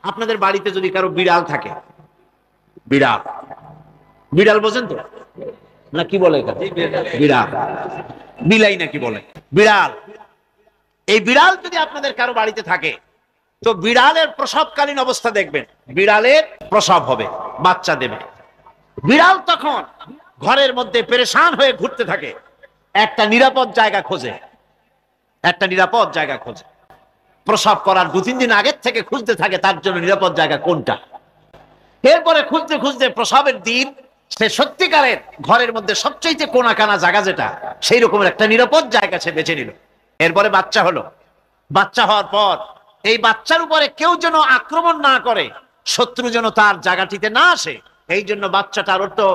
আপনাদের বাড়িতে যদি কারো বিড়াল থাকে, বিড়াল, বিড়াল বোঝেন তো না? কি বলে বিড়াল, বিলাই নাকি বলে বিড়াল। এই বিড়াল যদি আপনাদের কারো বাড়িতে থাকে, তো বিড়ালের প্রসবকালীন অবস্থা দেখবেন, বিড়ালের প্রসব হবে, বাচ্চা দেবে। বিড়াল তখন ঘরের মধ্যে পেরেশান হয়ে ঘুরতে থাকে, একটা নিরাপদ জায়গা খোঁজে, একটা নিরাপদ জায়গা খোঁজে। প্রসব করার 2-3 দিন আগের থেকে খুঁজতে থাকে তার জন্য নিরাপদ জায়গা কোনটা। এরপরে খুঁজতে খুঁজতে প্রসবের দিন সে সত্যিকারের ঘরের মধ্যে সবচেয়ে কোনা কানা জায়গা যেটা, সেই রকমের একটা নিরাপদ জায়গা সে বেছে নিল। এরপরে বাচ্চা হলো। বাচ্চা হওয়ার পর এই বাচ্চার উপরে কেউ যেন আক্রমণ না করে, শত্রু যেন তার জায়গাটিতে না আসে, এই জন্য বাচ্চাটার ওর তো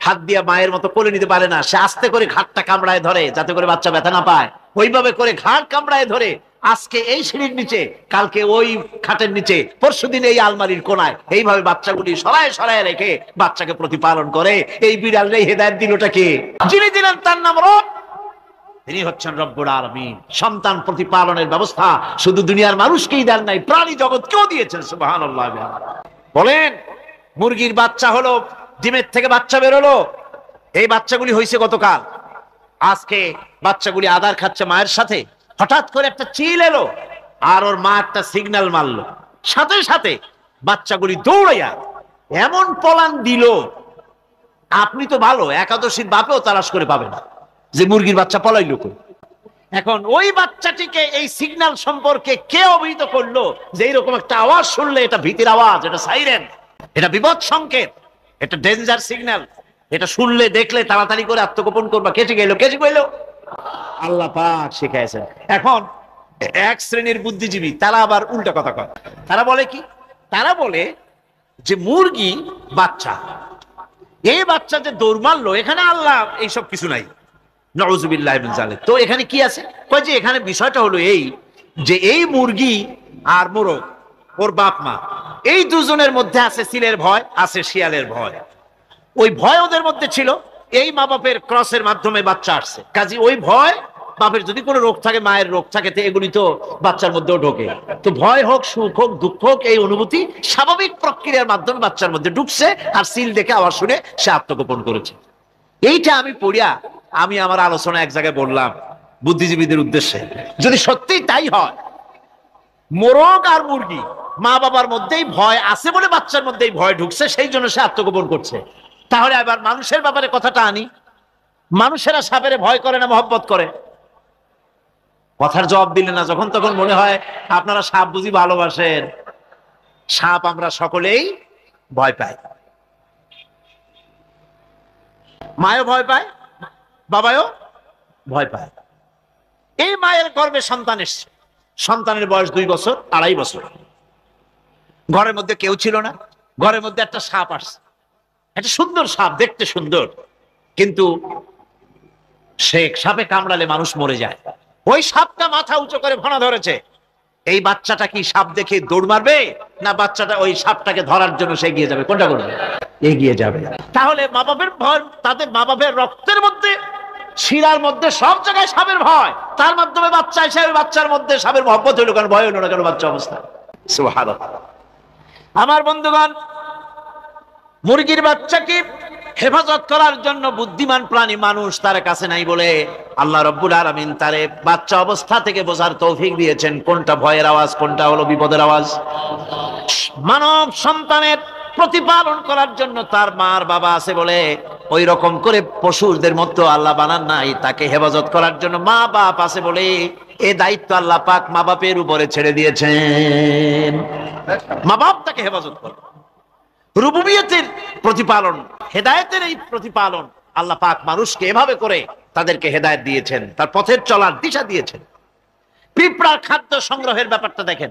হাত দিয়ে মায়ের মতো কোলে নিতে পারে না, সে আস্তে করে ঘাটটা কামড়ায় ধরে যাতে করে বাচ্চা ব্যথা না পায়। ওইভাবে করে ঘাট কামড়ায় ধরে, আজকে এই সিঁড়ির নিচে, কালকে ওই খাটের নিচে, পরশুদিন এই আলমারির কোনায়, এইভাবে বাচ্চাগুলি সরায় সরায় রেখে বাচ্চাকে প্রতিপালন করে। এই বিড়ালের হেদায়েত দিলটা কে? যিনি দিলেন তার নাম রব, তিনি হচ্ছেন রব্বুল আলামিন। সন্তান প্রতিপালনের ব্যবস্থা শুধু দুনিয়ার মানুষকেই দেন নাই, প্রাণী জগৎকেও দিয়েছেন। সুবহানাল্লাহ। বলেন, মুরগির বাচ্চা হলো, ডিমের থেকে বাচ্চা বেরোলো, এই বাচ্চাগুলি হয়েছে গতকাল, আজকে বাচ্চাগুলি আদার খাচ্ছে মায়ের সাথে। হঠাৎ করে একটা চিল এলো আর ওর মা একটা সিগন্যাল মারলো, সাথে সাথে বাচ্চাগুলি দৌড়াইয়া এমন পলান দিল, আপনি তো ভালো একাদশীর বাপেও তালাশ করে পাবে না যে মুরগির বাচ্চা পলাইলো কই। এখন ওই বাচ্চাটিকে এই সিগন্যাল সম্পর্কে কে অবহিত করলো যে এইরকম একটা আওয়াজ শুনলে এটা ভীতির আওয়াজ, এটা সাইরেন, এটা বিপদ সংকেত, এটা ডেঞ্জার সিগন্যাল, এটা শুনলে দেখলে তাড়াতাড়ি করে আত্মগোপন করবা। কেটে গেল, কেটে গেল, আল্লাহ পাক শিখাইছেন। এখন এক শ্রেণীর বুদ্ধিজীবী তারা আবার উল্টা কথা কয়। তারা বলে কি? তারা বলে যে মুরগি বাচ্চা, এই বাচ্চা যে দৌড় মারলো, এখানে আল্লাহ এইসব কিছু নাই, নাউযুবিল্লাহ মিন যালিক। তো এখানে কি আছে? কয় যে এখানে বিষয়টা হলো এই যে এই মুরগি আর মোরগ, ওর বাপ মা, এই দুজনের মধ্যে আছে সিলের ভয়, আছে শিয়ালের ভয়। ওই ভয় ওদের মধ্যে ছিল, এই মা বাপের ক্রসের মাধ্যমে বাচ্চা আসছে, কাজে ওই ভয়, বাপের যদি কোনো রোগ থাকে, মায়ের রোগ থাকে, তো এগুলি তো বাচ্চার মধ্যেও ঢোকে। তো ভয় হোক, সুখ হোক, দুঃখ হোক, এই অনুভূতি স্বাভাবিক প্রক্রিয়ার মাধ্যমে বাচ্চার মধ্যে ঢুকছে, আর সিল দেখে আওয়াজ শুনে সে আত্মগোপন করেছে। এইটা আমি পড়িয়া আমি আমার আলোচনা এক জায়গায় বললাম বুদ্ধিজীবীদের উদ্দেশ্যে, যদি সত্যি তাই হয়, মোরগ আর মুরগি মা বাবার মধ্যেই ভয় আছে বলে বাচ্চার মধ্যেই ভয় ঢুকছে, সেই জন্য সে আত্মগোপন করছে, তাহলে আবার মানুষের ব্যাপারে কথাটা আনি, মানুষেরা সাপের ভয় করে না মহব্বত করে? কথার জবাব দিলে না, যখন তখন মনে হয় আপনারা সাপ বুঝি ভালোবাসেন। সাপ আমরা সকলেই ভয় পাই, মায়ও ভয় পায়, বাবাও ভয় পায়। এই মায়ের গর্ভে সন্তান এসছে, সন্তানের বয়স 2 বছর, 2.5 বছর, ঘরের মধ্যে কেউ ছিল না, ঘরের মধ্যে একটা সাপ আসছে, একটা সুন্দর সাপ, দেখতে সুন্দর, কিন্তু সে সাপে কামড়ালে মানুষ মরে যায়। ওই সাপটা মাথা উঁচু করে ফনা ধরেছে। এই বাচ্চাটা কি সাপ দেখে দৌড় মারবে, না বাচ্চাটা ওই সাপটাকে ধরার জন্য সে এগিয়ে যাবে? কোনটা করবে? এগিয়ে যাবে। তাহলে মা বাপের ভয়, তাদের মা বাপের রক্তের মধ্যে, শিরার মধ্যে, সব জায়গায় সাপের ভয়, তার মাধ্যমে বাচ্চা হিসেবে বাচ্চার মধ্যে সাপের মহব্বত হইল কেন, ভয় হইল না কেন বাচ্চা অবস্থা? সুবহানাল্লাহ। আমার বন্ধুগণ, মুরগির বাচ্চাকে হেফাজত করার জন্য বুদ্ধিমান প্রাণী মানুষ তার কাছে নাই বলে আল্লাহ রব্বুল আলামিন তারে বাচ্চা অবস্থা থেকে বোঝার তৌফিক দিয়েছেন কোনটা ভয়ের আওয়াজ, কোনটা হলো বিপদের আওয়াজ। মানব সন্তানের প্রতিপালন করার জন্য তার মার বাবা আছে বলে ওই রকম করে পশুদের মতো আল্লাহ বানান নাই, তাকে হেফাজত করার জন্য মা বাপ আছে বলে এই দায়িত্ব আল্লাহ পাক মা বাপের উপরে ছেড়ে দিয়েছেন। মা বাপ তাকে হেফাজত করে। রুবুবিয়তের প্রতিপালন, হেদায়েতের এই প্রতিপালন আল্লাহ পাক মানুষকে এভাবে করে তাদেরকে হেদায়েত দিয়েছেন, তার পথের চলার দিশা দিয়েছেন। পিঁপড়ার খাদ্য সংগ্রহের ব্যাপারটা দেখেন,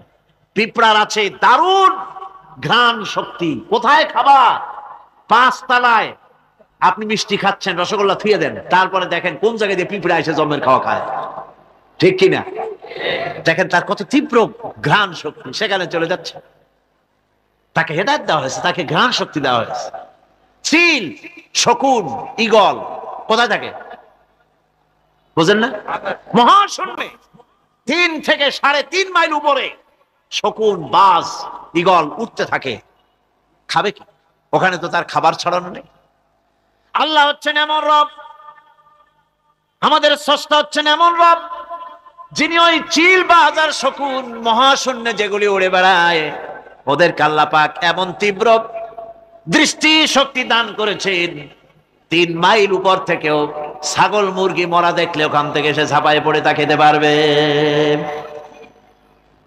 পিঁপড়ার আছে দারুণ ঘ্রাণ শক্তি। কোথায় খাবা? 5 তলায় আপনি মিষ্টি খাচ্ছেন, রসগোল্লা থুয়ে দেন, তারপরে দেখেন কোন জায়গায় দিয়ে পিঁপড়া এসে জন্মের খাওয়া খায়, ঠিক কিনা? দেখেন তার কত তীব্র ঘ্রাণ শক্তি, সেখানে চলে যাচ্ছে। তাকে হেদায়েত দেওয়া হয়েছে, তাকে ঘ্রাণ শক্তি দেওয়া হয়েছে। চিল, শকুন, ঈগল কোথায় থাকে বুঝেন না? মহাশূন্যে 3 থেকে 3.5 মাইল উপরে শকুন, বাজ, ঈগল উঠতে থাকে, খাবে কি? ওখানে তো তার খাবার ছড়ানো নেই। আল্লাহ হচ্ছেন এমন রব, আমাদের স্রষ্টা হচ্ছেন এমন রব, যিনি ওই চিল বা হাজার শকুন মহাশূন্যে যেগুলি উড়ে বেড়ায়, ওদেরকে আল্লাহ পাক এমন তীব্র দৃষ্টি শক্তি দান করেছেন, 3 মাইল উপর থেকেও ছাগল মুরগি মরা দেখলে ওখান থেকে এসে ঝাঁপায় পড়ে তা খেতে পারবে।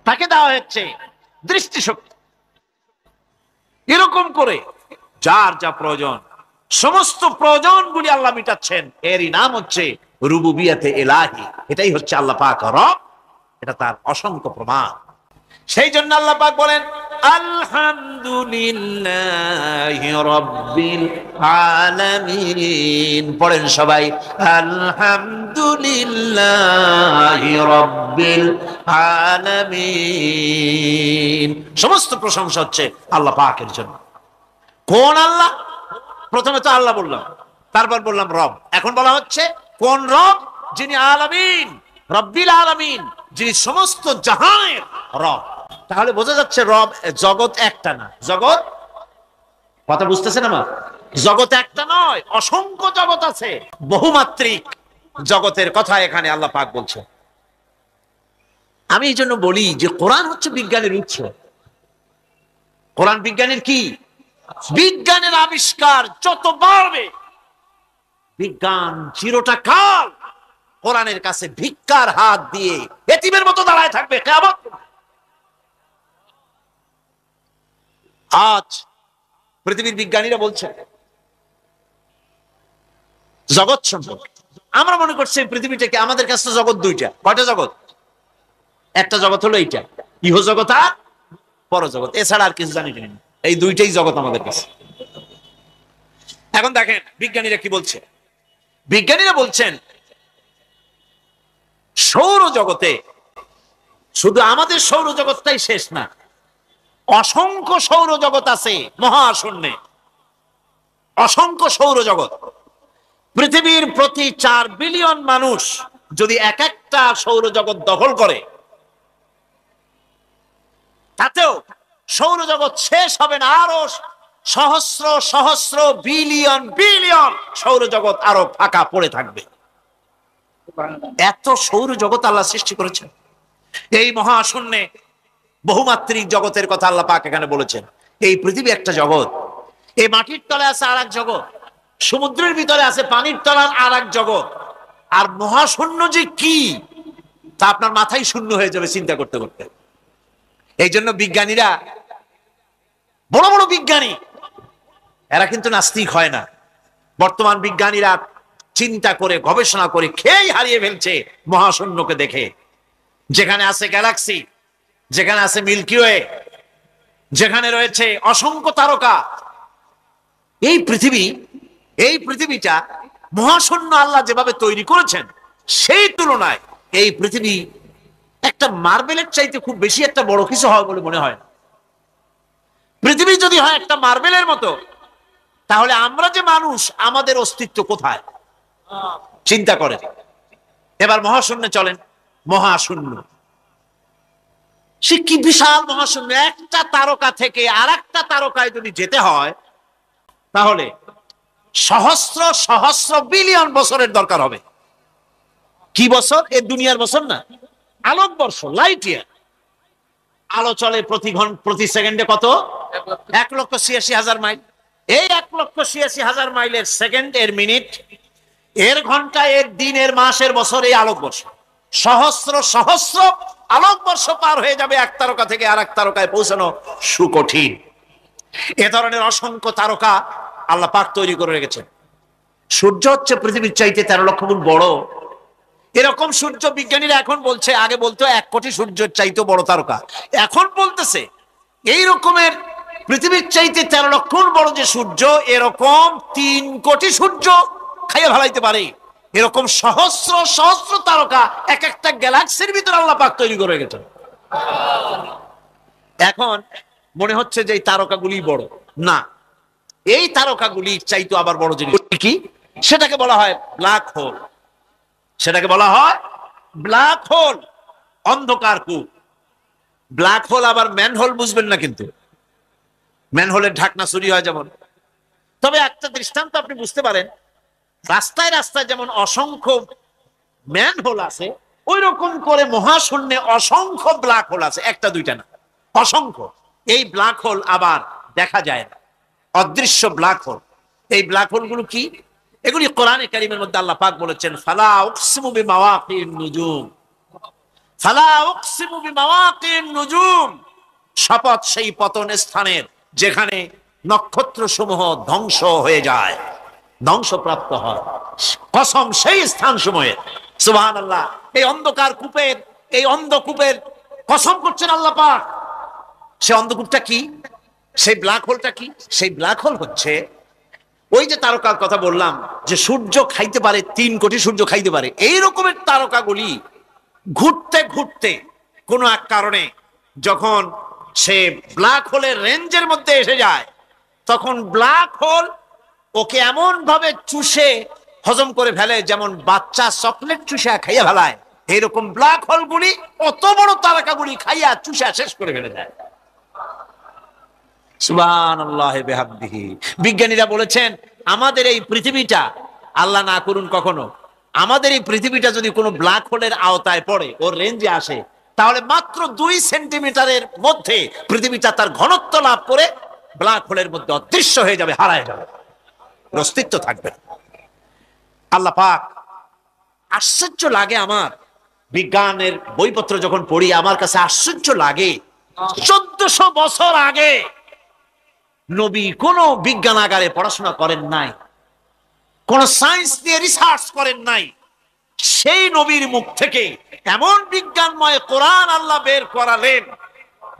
তাকে দেওয়া হচ্ছে দৃষ্টিশক্তি। এরকম করে যার যা প্রয়োজন, সমস্ত প্রয়োজনগুলি আল্লাহ মিটাচ্ছেন। এরই নাম হচ্ছে রুবুবিয়াতে ইলাহি। এটাই হচ্ছে আল্লাহ পাক রব, এটা তার অসংখ্য প্রমাণ। সেই জন্য আল্লাহ পাক বলেন আলহামদুলিল্লাহি রাব্বিল আলামিন। পড়েন সবাই, আলহামদুলিল্লাহি রাব্বিল আলামিন। সমস্ত প্রশংসা হচ্ছে আল্লাহ পাকের জন্য। কোন আল্লাহ? প্রথমে তো আল্লাহ বললাম, তারপর বললাম রব, এখন বলা হচ্ছে কোন রব? যিনি আলামিন, রব্বিল আলামিন, যিনি সমস্ত জাহানের রব। তাহলে বোঝা যাচ্ছে রব, জগৎ একটা না। জগৎ, কথা বুঝতেছেন আমার? জগৎ একটা নয়, অসংখ্য জগৎ আছে, বহুমাত্রিক জগতের কথা এখানে আল্লাহ পাক বলছে। আমি এই জন্য বলি যে কোরআন হচ্ছে বিজ্ঞানের উৎস। কোরআন বিজ্ঞানের কি? বিজ্ঞানের আবিষ্কার যত বাড়বে, বিজ্ঞান চিরটা কাল কোরআনের কাছে ভিক্ষার হাত দিয়ে এতিমের মতো দাঁড়ায় থাকবে কিয়ামত। আজ পৃথিবীর বিজ্ঞানীরা বলছে জগৎ সম্পর্কে, আমরা মনে করছি পৃথিবীটাকে, আমাদের কাছে জগৎ দুইটা। কয়টা জগৎ? একটা জগৎ হলো এইটা, ইহ জগৎ আর পরজগৎ, এছাড়া আর কিছু জানি না। এই দুইটাই জগৎ আমাদের কাছে। এখন দেখেন বিজ্ঞানীরা কি বলছে। বিজ্ঞানীরা বলছেন সৌরজগতে শুধু আমাদের সৌরজগৎটাই শেষ না, অসংখ্য সৌরজগৎ আছে মহাশূন্যে, অসংখ্য সৌরজগৎ। পৃথিবীর প্রতি 4 বিলিয়ন মানুষ যদি এক একটা সৌরজগৎ দখল করে, তাতেও সৌরজগৎ শেষ হবে না। আরো সহস্র সহস্র বিলিয়ন বিলিয়ন সৌরজগৎ আরো ফাঁকা পড়ে থাকবে। এত সৌরজগৎ আল্লাহ সৃষ্টি করেছেন। এই মহাশূন্যে বহুমাত্রিক জগতের কথা আল্লাহ পাক এখানে বলেছেন। এই পৃথিবী একটা জগৎ, এই মাটির তলে আছে আর এক জগৎ, সমুদ্রের ভিতরে আছে পানির তলার আর এক জগৎ। আর মহাশূন্য যে কি তা আপনার মাথায় শূন্য হয়ে যাবে চিন্তা করতে করতে। এই জন্য বিজ্ঞানীরা, বড় বড় বিজ্ঞানী, এরা কিন্তু নাস্তিক হয় না। বর্তমান বিজ্ঞানীরা চিন্তা করে গবেষণা করে খেই হারিয়ে ফেলছে মহাশূন্যকে দেখে। যেখানে আছে গ্যালাক্সি, যেখানে আছে মিল্কি ওয়ে, যেখানে রয়েছে অসংখ্য তারকা, এই পৃথিবীটা মহাশূন্য আল্লাহ যেভাবে তৈরি করেছেন, সেই তুলনায় এই পৃথিবী একটা মার্বেলের চাইতে খুব বেশি একটা বড় কিছু হয় বলে মনে হয়। পৃথিবী যদি হয় একটা মার্বেলের মতো, তাহলে আমরা যে মানুষ, আমাদের অস্তিত্ব কোথায়? চিন্তা করেন। এবার মহাশূন্যে চলেন। মহাশূন্য সে কি বিশাল মহাশূন্য! একটা তারকা থেকে আর একটা তারকায় যদি যেতে হয়, তাহলে সহস্র সহস্র বিলিয়ন বছরের দরকার হবে। কি বছর? এ দুনিয়ার বছর না, আলোকবর্ষ, লাইট ইয়ার। আলো চলে প্রতি সেকেন্ডে কত? 1,86,000 মাইল। এই 1,86,000 মাইলের সেকেন্ড, এর মিনিট, এর ঘন্টা, এর দিন, এর মাস, এর বছর, এই আলোকবর্ষ। সহস্র সহস্র আলোকবর্ষ পার হয়ে যাবে এক তারকা থেকে আর এক তারকায় পৌঁছানো সুকঠিন। এ ধরনের অসংখ্য তারকা আল্লাহ পাক তৈরি করে রেখেছেন। সূর্য হচ্ছে পৃথিবীর চাইতে 13 লক্ষ গুণ বড়। এরকম সূর্য বিজ্ঞানীরা এখন বলছে, আগে বলতো 1 কোটি সূর্যের চাইতে বড় তারকা, এখন বলতেছে এই রকমের পৃথিবীর চাইতে 13 লক্ষ গুণ বড় যে সূর্য, এরকম 3 কোটি সূর্য খাইয়ে ফেলাইতে পারে। এরকম সহস্র সহস্র তারকা এক একটা গ্যালাক্সির ভিতরে আল্লাহ পাক তৈরি করে গেছেন। এখন মনে হচ্ছে যে এই তারকাগুলি বড় না, এই তারকাগুলি চাইতো আবার বড় জিনিস কি, সেটাকে বলা হয় ব্ল্যাক হোল। সেটাকে বলা হয় ব্ল্যাক হোল, অন্ধকার কূপ। ব্ল্যাক হোল আবার ম্যানহোল বুঝবেন না কিন্তু, ম্যানহোলের ঢাকনা চুরি হয় যেমন। তবে একটা দৃষ্টান্ত আপনি বুঝতে পারেন, রাস্তায় রাস্তায় যেমন অসংখ্য ম্যানহোল আছে, ওই রকম করে মহাশূন্যে অসংখ্য ব্ল্যাক হোল আছে, একটা দুইটা না, অসংখ্য। এই ব্ল্যাক হোল আবার দেখা যায় না, অদৃশ্য ব্ল্যাক হোল। এই ব্ল্যাক হোল গুলো কি? এগুলি কোরআনে কারীমের মধ্যে আল্লাহ পাক বলেছেন, ফালা উকসিমু বিমাওয়াকিন নুজুম, ফালা উকসিমু বিমাওয়াকিন নুজুম, শপথ সেই পতন স্থানের যেখানে নক্ষত্র সমূহ ধ্বংস হয়ে যায়, ধ্বংসপ্রাপ্ত হয়, কসম সেই স্থান সমূহে। সুবহানাল্লাহ। এই অন্ধকার কূপের, এই অন্ধকূপের কসম করছেন আল্লাহ পাক। সেই অন্ধকূপটা কি? সেই ব্ল্যাক হোলটা কি? সেই ব্ল্যাক হোল হচ্ছে ওই যে তারকার কথা বললাম, যে সূর্য খাইতে পারে, 3 কোটি সূর্য খাইতে পারে, এই রকমের তারকাগুলি ঘুরতে ঘুরতে কোনো এক কারণে যখন সে ব্ল্যাক হোলের রেঞ্জের মধ্যে এসে যায়, তখন ব্ল্যাক হোল ওকে এমন ভাবে চুষে হজম করে ফেলে, যেমন বাচ্চা চকলেট চুষা খাইয়া ফেলায়, এইরকম ব্ল্যাক হোলগুলি অত বড় তারকাগুলি খাইয়া চুষা শেষ করে ফেলে দেয়। সুবহানাল্লাহ বিহামদিহি। বিজ্ঞানীরা বলেছেন, আমাদের এই পৃথিবীটা, আল্লাহ না করুন কখনো, আমাদের এই পৃথিবীটা যদি কোনো ব্ল্যাক হোলের আওতায় পড়ে, ওর রেঞ্জে আসে, তাহলে মাত্র 2 সেন্টিমিটারের মধ্যে পৃথিবীটা তার ঘনত্ব লাভ করে ব্ল্যাক হোলের মধ্যে অদৃশ্য হয়ে যাবে, হারায় যাবে, অস্তিত্ব থাকবে না। আল্লাহ পাক, আশ্চর্য লাগে আমার, বিজ্ঞানের বইপত্র যখন পড়ি আমার কাছে আশ্চর্য লাগে, 1400 বছর আগে নবী কোন বিজ্ঞানাগারে পড়াশোনা করেন নাই, কোন সায়েন্স নিয়ে রিসার্চ করেন নাই, সেই নবীর মুখ থেকে এমন বিজ্ঞানময় কোরআন আল্লাহ বের করালেন,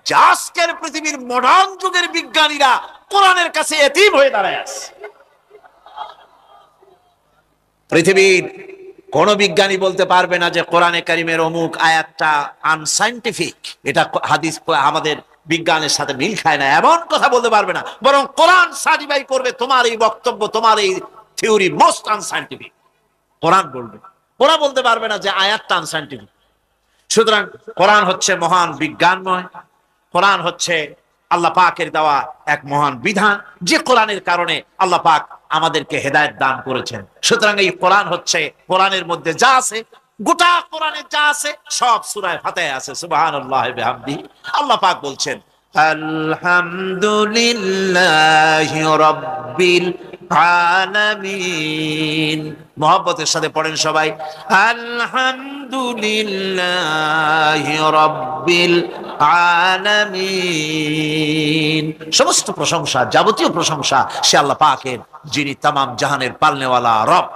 যে আজকের পৃথিবীর মডার্ন যুগের বিজ্ঞানীরা কোরআনের কাছে এতিম হয়ে দাঁড়ায় আছে। পৃথিবীর কোন বিজ্ঞানী বলতে পারবে না যে কোরআনে কারিমের অমুক আয়াতটা আনসাইন্টিফিক, এটা হাদিস আমাদের বিজ্ঞানের সাথে মিল খায় না, এমন কথা বলতে পারবে না। বরং কোরআন সার্টিফাই করবে তোমার এই বক্তব্য, তোমার এই থিওরি মোস্ট আনসাইন্টিফিক, কোরআন বলবে। ওরা বলতে পারবে না যে আয়াতটা আনসাইন্টিফিক। সুতরাং কোরআন হচ্ছে মহান বিজ্ঞানময়, কোরআন হচ্ছে আল্লাহ পাকের দেওয়া এক মহান বিধান, যে কোরআনের কারণে আল্লাহ পাক আমাদেরকে হেদায়েত দান করেছেন। সুতরাং এই কোরআন হচ্ছে, কোরআনের মধ্যে যা আছে, গোটা কোরআনে যা আছে সব সূরা ফাতিহায় আছে। সুবহানাল্লাহ বিহামদিহি। আল্লাহ পাক বলছেন, আলহামদুলিল্লাহি রাব্বিল আলামিন। মুহাব্বতের সাথে পড়েন সবাই, আলহামদুলিল্লাহি রাব্বিল আলামিন। সমস্ত প্রশংসা, যাবতীয় প্রশংসা সে আল্লাহ পাকের, যিনি তামাম জাহানের পালনেওয়ালা রব।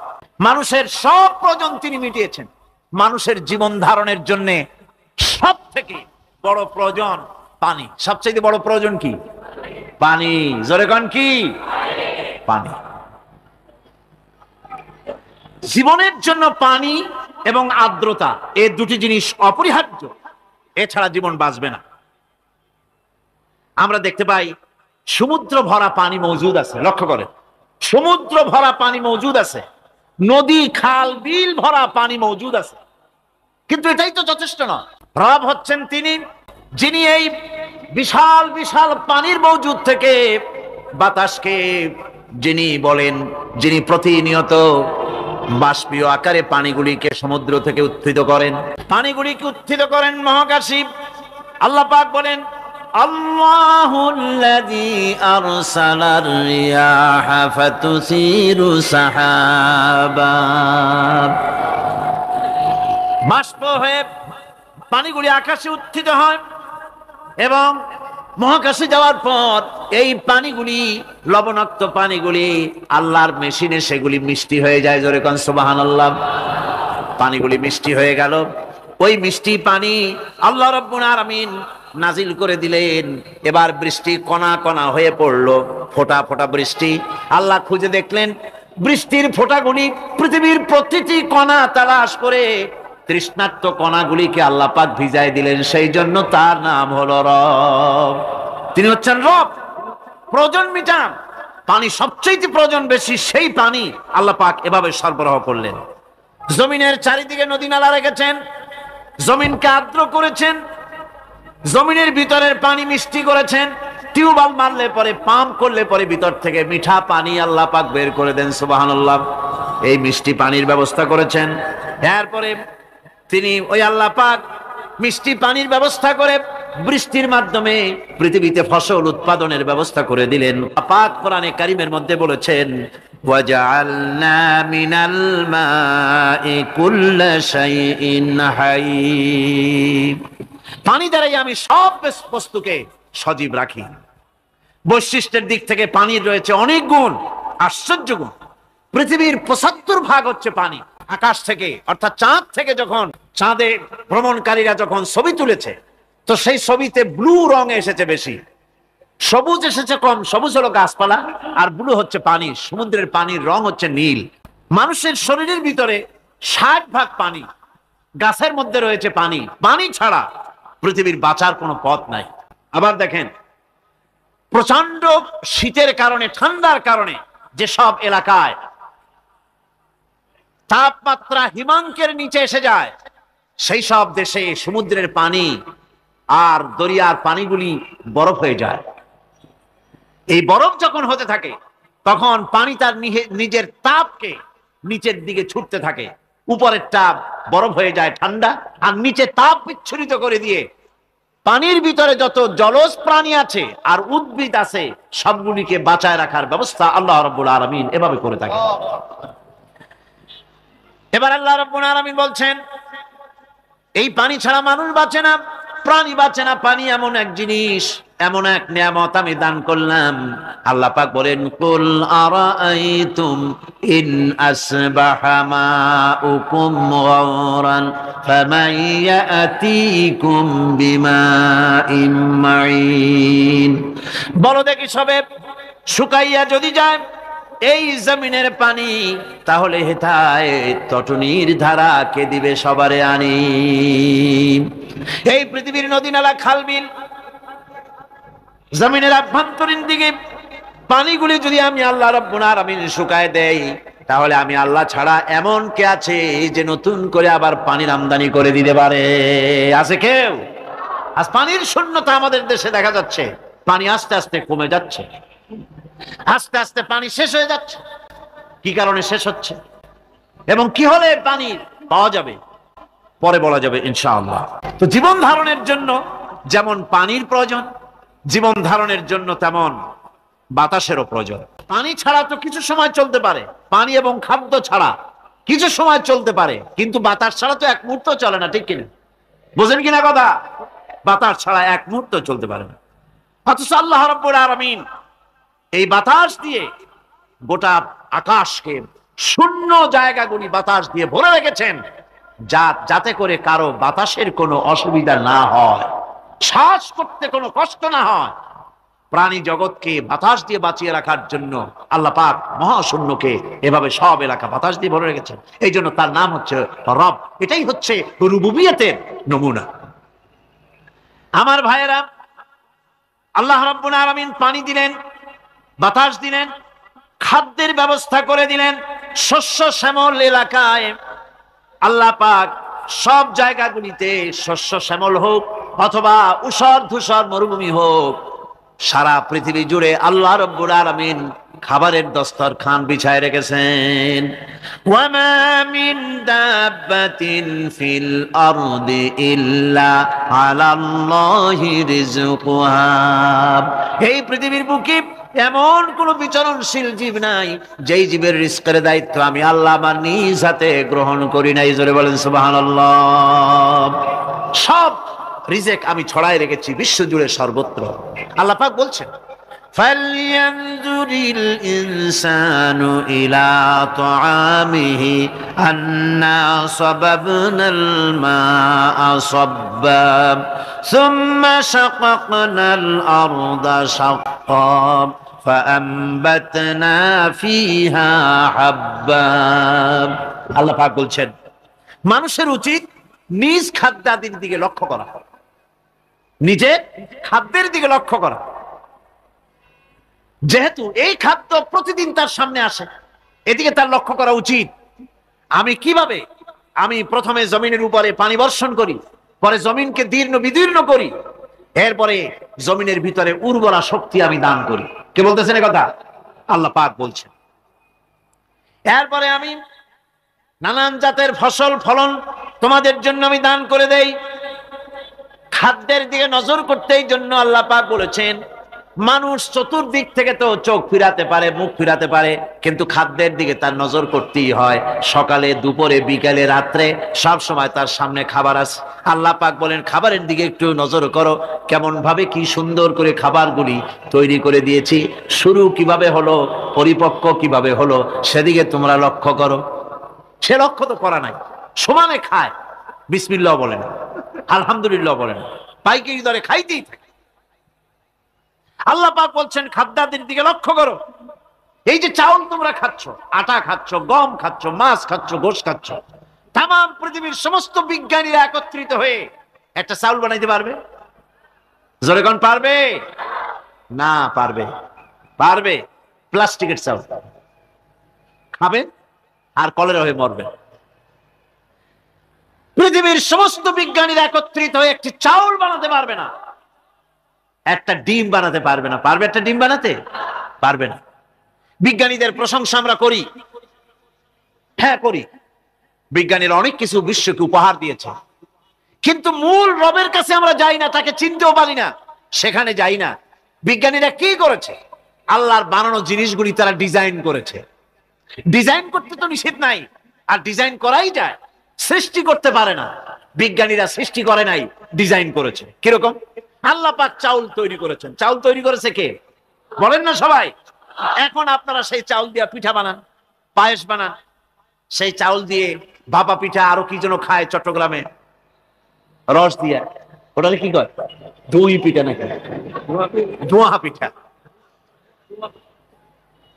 মানুষের সব প্রয়োজন তিনি মিটিয়েছেন। মানুষের জীবন ধারণের জন্য সব থেকে বড় প্রয়োজন পানি। সবচেয়ে বড় প্রয়োজন কি? পানি। জোরে কোন কি? পানি। জীবনের জন্য পানি এবং আর্দ্রতা, এই দুটি জিনিস অপরিহার্য, এছাড়া জীবন বাঁচবে না। আমরা দেখতে পাই সমুদ্র ভরা পানি মজুদ আছে, লক্ষ্য করেন, সমুদ্র ভরা পানি মজুদ আছে, নদী খাল বিল ভরা পানি মজুদ আছে, কিন্তু এটাই তো যথেষ্ট নয়। রব হচ্ছেন তিনি, যিনি এই বিশাল বিশাল পানির মজুদ থেকে বাতাসকে যিনি বলেন, যিনি প্রতিনিয়ত বাষ্পীয় আকারে পানিগুলিকে সমুদ্র থেকে উত্থিত করেন, পানিগুলিকে উত্থিত করেন মহাকাশে। আল্লাহ পাক বলেন, আল্লাহুল্লাযী আরসালার রিয়াহা ফাতুসিরু সাহাবা। বাষ্প হয়ে পানিগুলি আকাশে উত্থিত হয় এবং মহাকাশে যাওয়ার পর এই পানিগুলি, লবণাক্ত পানিগুলি আল্লাহর মেশিনে সেগুলি মিষ্টি হয়ে যায়। জোরে কোন সুবহানাল্লাহ। পানিগুলি মিষ্টি হয়ে গেল, ওই মিষ্টি পানি আল্লাহ রাব্বুল আলামিন নাজিল করে দিলেন। এবার বৃষ্টি কণা কণা হয়ে পড়লো, ফোঁটা ফোঁটা বৃষ্টি। আল্লাহ খুঁজে দেখলেন বৃষ্টির ফোঁটাগুলি পৃথিবীর প্রতিটি কণা তালাশ করে তৃষ্ণার্ত কণাগুলিকে আল্লাহ পাক ভিজায় দিলেন। সেই জন্য তার নাম হলো রব। তিনি হচ্ছেন রব, প্রয়োজন মিটান। পানি সবচেয়ে প্রয়োজন বেশি, সেই পানি আল্লাহ পাক এভাবে সরবরাহ করলেন। জমিনের চারিদিকে নদী নালা রেখেছেন, জমিনকে আর্দ্র করেছেন, জমিনের ভিতরের পানি মিষ্টি করেছেন, টিউবওয়েল মারলে পরে, পাম্প করলে পরে ভিতর থেকে মিঠা পানি আল্লাহ পাক বের করে দেন, সুবহানাল্লাহ। এই মিষ্টি পানির ব্যবস্থা করেছেন। এরপরে তিনি ওই আল্লাহ পাক মিষ্টি পানির ব্যবস্থা করে বৃষ্টির মাধ্যমে পৃথিবীতে ফসল উৎপাদনের ব্যবস্থা করে দিলেন। পাক কোরআনে কারীমের মধ্যে বলেছেন, ওয়াজআলনা মিনাল মাই কুল্লা শাইইন হাই। পানি দ্বারাই আমি সব বস্তুকে সজীব রাখি। বৈশিষ্ট্যের দিক থেকে পানির রয়েছে অনেক গুণ, আশ্চর্য গুণ। পৃথিবীর ৭৫% হচ্ছে পানি। আকাশ থেকে অর্থাৎ চাঁদ থেকে যখন চাঁদে ভ্রমণকারীরা যখন ছবি তুলেছে, তো সেই ছবিতে ব্লু রং এসেছে বেশি, সবুজ এসেছে কম। সবুজ হলো গাছপালা, আর ব্লু হচ্ছে পানি। সমুদ্রের পানির রং হচ্ছে নীল। মানুষের শরীরের ভিতরে ৬০% পানি, গাছের মধ্যে রয়েছে পানি। পানি ছাড়া পৃথিবীর বাঁচার কোনো পথ নাই। আবার দেখেন, প্রচন্ড শীতের কারণে, ঠান্ডার কারণে যেসব এলাকায় তাপমাত্রা হিমাঙ্কের নিচে এসে যায়, সেই সব দেশে সমুদ্রের পানি আর দরিয়ার পানিগুলি বরফ হয়ে যায়। এই বরফ যখন হতে থাকে, তখন পানি তার নিজের তাপকে নিচের দিকে ছুটতে থাকে। উপরের তাপ বরফ হয়ে যায় ঠান্ডা, আর নিচে তাপ বিচ্ছুরিত করে দিয়ে পানির ভিতরে যত জলজ প্রাণী আছে আর উদ্ভিদ আছে, সবগুলিকে বাঁচায় রাখার ব্যবস্থা আল্লাহ রাব্বুল আলামিন এভাবে করে থাকে। এবার আল্লাহ রাব্বুল আলামিন বলছেন, এই পানি ছাড়া মানুষ বাঁচে না, প্রাণী বাঁচে না। পানি এমন এক জিনিস, এমন এক নিয়ামত আমি দান করলাম। আল্লাহ পাক বলেন, কুল আরাআইতুম ইন আসবাহা মাউকুম গাওরান ফামান ইয়াতিকুম বিমাইন মাইন। বলো দেখি সবে, শুকাইয়া যদি যায় এই জমিনের পানি, তাহলে হেথায় তটনির ধারা কে দিবে সবারে আনি। এই পৃথিবীর নদী নালা খাল বিল, জমিনের আভ্যন্তরীণ দিকে পানিগুলি যদি আমি আল্লাহ রাব্বুল আলামিন শুকায় দেই, তাহলে আমি আল্লাহ ছাড়া এমন কে আছে যে নতুন করে আবার পানির আমদানি করে দিতে পারে? আছে কেউ? আজ পানির শূন্যতা আমাদের দেশে দেখা যাচ্ছে। পানি আস্তে আস্তে কমে যাচ্ছে, আস্তে আস্তে পানি শেষ হয়ে যাচ্ছে। কি কারণে শেষ হচ্ছে এবং কি হলে পানি পাওয়া যাবে পরে বলা যাবে ইনশাআল্লাহ। তো জীবন ধারণের জন্য যেমন পানির প্রয়োজন, জীবন ধারণের জন্য তেমন বাতাসেরও প্রয়োজন। পানি ছাড়া তো কিছু সময় চলতে পারে, পানি এবং খাদ্য ছাড়া কিছু সময় চলতে পারে, কিন্তু বাতাস ছাড়া তো এক মুহূর্ত চলে না, ঠিক কিনা? বুঝেন কিনা কথা? বাতাস ছাড়া এক মুহূর্ত চলতে পারে না। অথচ আল্লাহ রাব্বুল আলামিন এই বাতাস দিয়ে গোটা আকাশকে, শূন্য জায়গাগুলি বাতাস দিয়ে ভরে রেখেছেন, যাতে করে কারো বাতাসের কোনো অসুবিধা না হয়, শ্বাস করতে কোনো কষ্ট না হয়। প্রাণী জগৎকে বাতাস দিয়ে বাঁচিয়ে রাখার জন্য আল্লাহ পাক মহাশূন্যকে এভাবে সব এলাকা বাতাস দিয়ে ভরে রেখেছেন। এই জন্য তার নাম হচ্ছে রব। এটাই হচ্ছে রুবুবিয়তের নমুনা। আমার ভাইয়েরা, আল্লাহ রাব্বুল আলামিন পানি দিলেন, বাতাস দিলেন, খাদ্যের ব্যবস্থা করে দিলেন। শস্য শ্যামল এলাকায় আল্লাহ পাক সব জায়গাগুলিতে শস্য শ্যামল হোক অথবা ঊষর ধূসর মরুভূমি হোক, সারা পৃথিবী জুড়ে আল্লাহ রাব্বুল আলামিন খাবারের দস্তরখান বিছায় রেখেছেন। ওয়ামা মিন দাব্বাতিন ফিল আরদি ইল্লা আলাল্লাহি রিজকুহা। এই পৃথিবীর বুকে এমন কোন বিচরণশীল জীব নাই যেই জীবের রিজকের দায়িত্ব আমি আল্লাহ আমার নিজ হাতে গ্রহণ করি নাই। জোরে বলেন সুবহানাল্লাহ। সব রিজেক আমি ছড়াই রেখেছি বিশ্ব জুড়ে সর্বত্র। আল্লাহ পাক বলছেন, ফালইয়ানজুরিল ইনসানু ইলা তাআমিহি আন্না সাবাবনাল মাআ সাব্বা সুম্মা শাকাকনাল আরদা শাক্কা ফাআমবাতনা ফিহা হাব্বা। আল্লাহ পাক বলছেন, মানুষের উচিত নিজ খাদ্যাদির দিকে লক্ষ্য করা, নিজের খাদ্যের দিকে লক্ষ্য করা। যেহেতু এই খাদ্য প্রতিদিন তার সামনে আসে, এদিকে তার লক্ষ্য করা উচিত। আমি কিভাবে, আমি প্রথমে জমিনের উপরে পানি বর্ষণ করি, পরে জমিনকে দীর্ণ বিদীর্ণ করি, এরপরে জমিনের ভিতরে উর্বরা শক্তি আমি দান করি। কে বলতেছেন এই কথা? আল্লাহ পাক বলছেন। এরপরে আমি নানান জাতের ফসল ফলন তোমাদের জন্য আমি দান করে দেই। খাদ্যের দিকে নজর করতেই জন্য আল্লাহ পাক বলেছেন, মানুষ চতুর্দিক থেকে তো চোখ ফিরাতে পারে, মুখ ফিরাতে পারে, কিন্তু খাদ্যের দিকে তার নজর করতেই হয়। সকালে, দুপুরে, বিকালে, রাত্রে সব সময় তার সামনে খাবার আছে। আল্লাহ পাক বলেন, খাবারের দিকে একটু নজর করো, কেমন ভাবে কি সুন্দর করে খাবারগুলি তৈরি করে দিয়েছি, শুরু কিভাবে হলো, পরিপক্ক কিভাবে হলো, সেদিকে তোমরা লক্ষ্য করো। সে লক্ষ্য তো করা নাই, সমানে খায়, বিসমিল্লাহ বলেন, আলহামদুলিল্লাহ বলেন, পাইকারি দরে খাইতেই থাকে। আল্লাহ পাক বলছেন খাদ্যাদির দিকে লক্ষ্য করো। এই যে চাউল তোমরা খাচ্ছ, আটা খাচ্ছ, গম খাচ্ছ, মাছ খাচ্ছ, গোশ খাচ্ছ, তাম পৃথিবীর সমস্ত বিজ্ঞানীরা একত্রিত হয়ে একটা চাউল বানাইতে পারবে? জোরে কোন পারবে? না পারবে। পারবে? প্লাস্টিকের চাউল খাবে আর কলেরা হয়ে মরবে। পৃথিবীর সমস্ত বিজ্ঞানীরা একত্রিত হয়ে একটি চাউল বানাতে পারবে না, একটা ডিম বানাতে পারবে না। পারবে একটা ডিম বানাতে? পারবে না। বিজ্ঞানীদের প্রশংসা আমরা করি, হ্যাঁ করি। বিজ্ঞানীরা অনেক কিছু বিশ্বকে উপহার দিয়েছে, কিন্তু মূল রবের কাছে আমরা যাই না, তাকে চিনতেও পারি না, সেখানে যাই না। বিজ্ঞানীরা কি করেছে? আল্লাহর বানানো জিনিসগুলি তারা ডিজাইন করেছে। ডিজাইন করতে তো নিষেধ নাই, আর ডিজাইন করাই যায়, সৃষ্টি করতে পারে না। বিজ্ঞানীরা সৃষ্টি করে নাই, ডিজাইন করেছে। কিরকম? আল্লাহ পাক চাউল তৈরি করেছেন। চাউল তৈরি করেছে কে? বলেন না সবাই। এখন আপনারা সেই চাউল দিয়ে পিঠা বানান, পায়েস বানান, সেই চাউল দিয়ে ভাপা পিঠা, আরো কি যেন খায় চট্টগ্রামে, রস দিয়া, ওটাকে কি কয়? দই পিঠা নাকি ধোঁয়া পিঠা।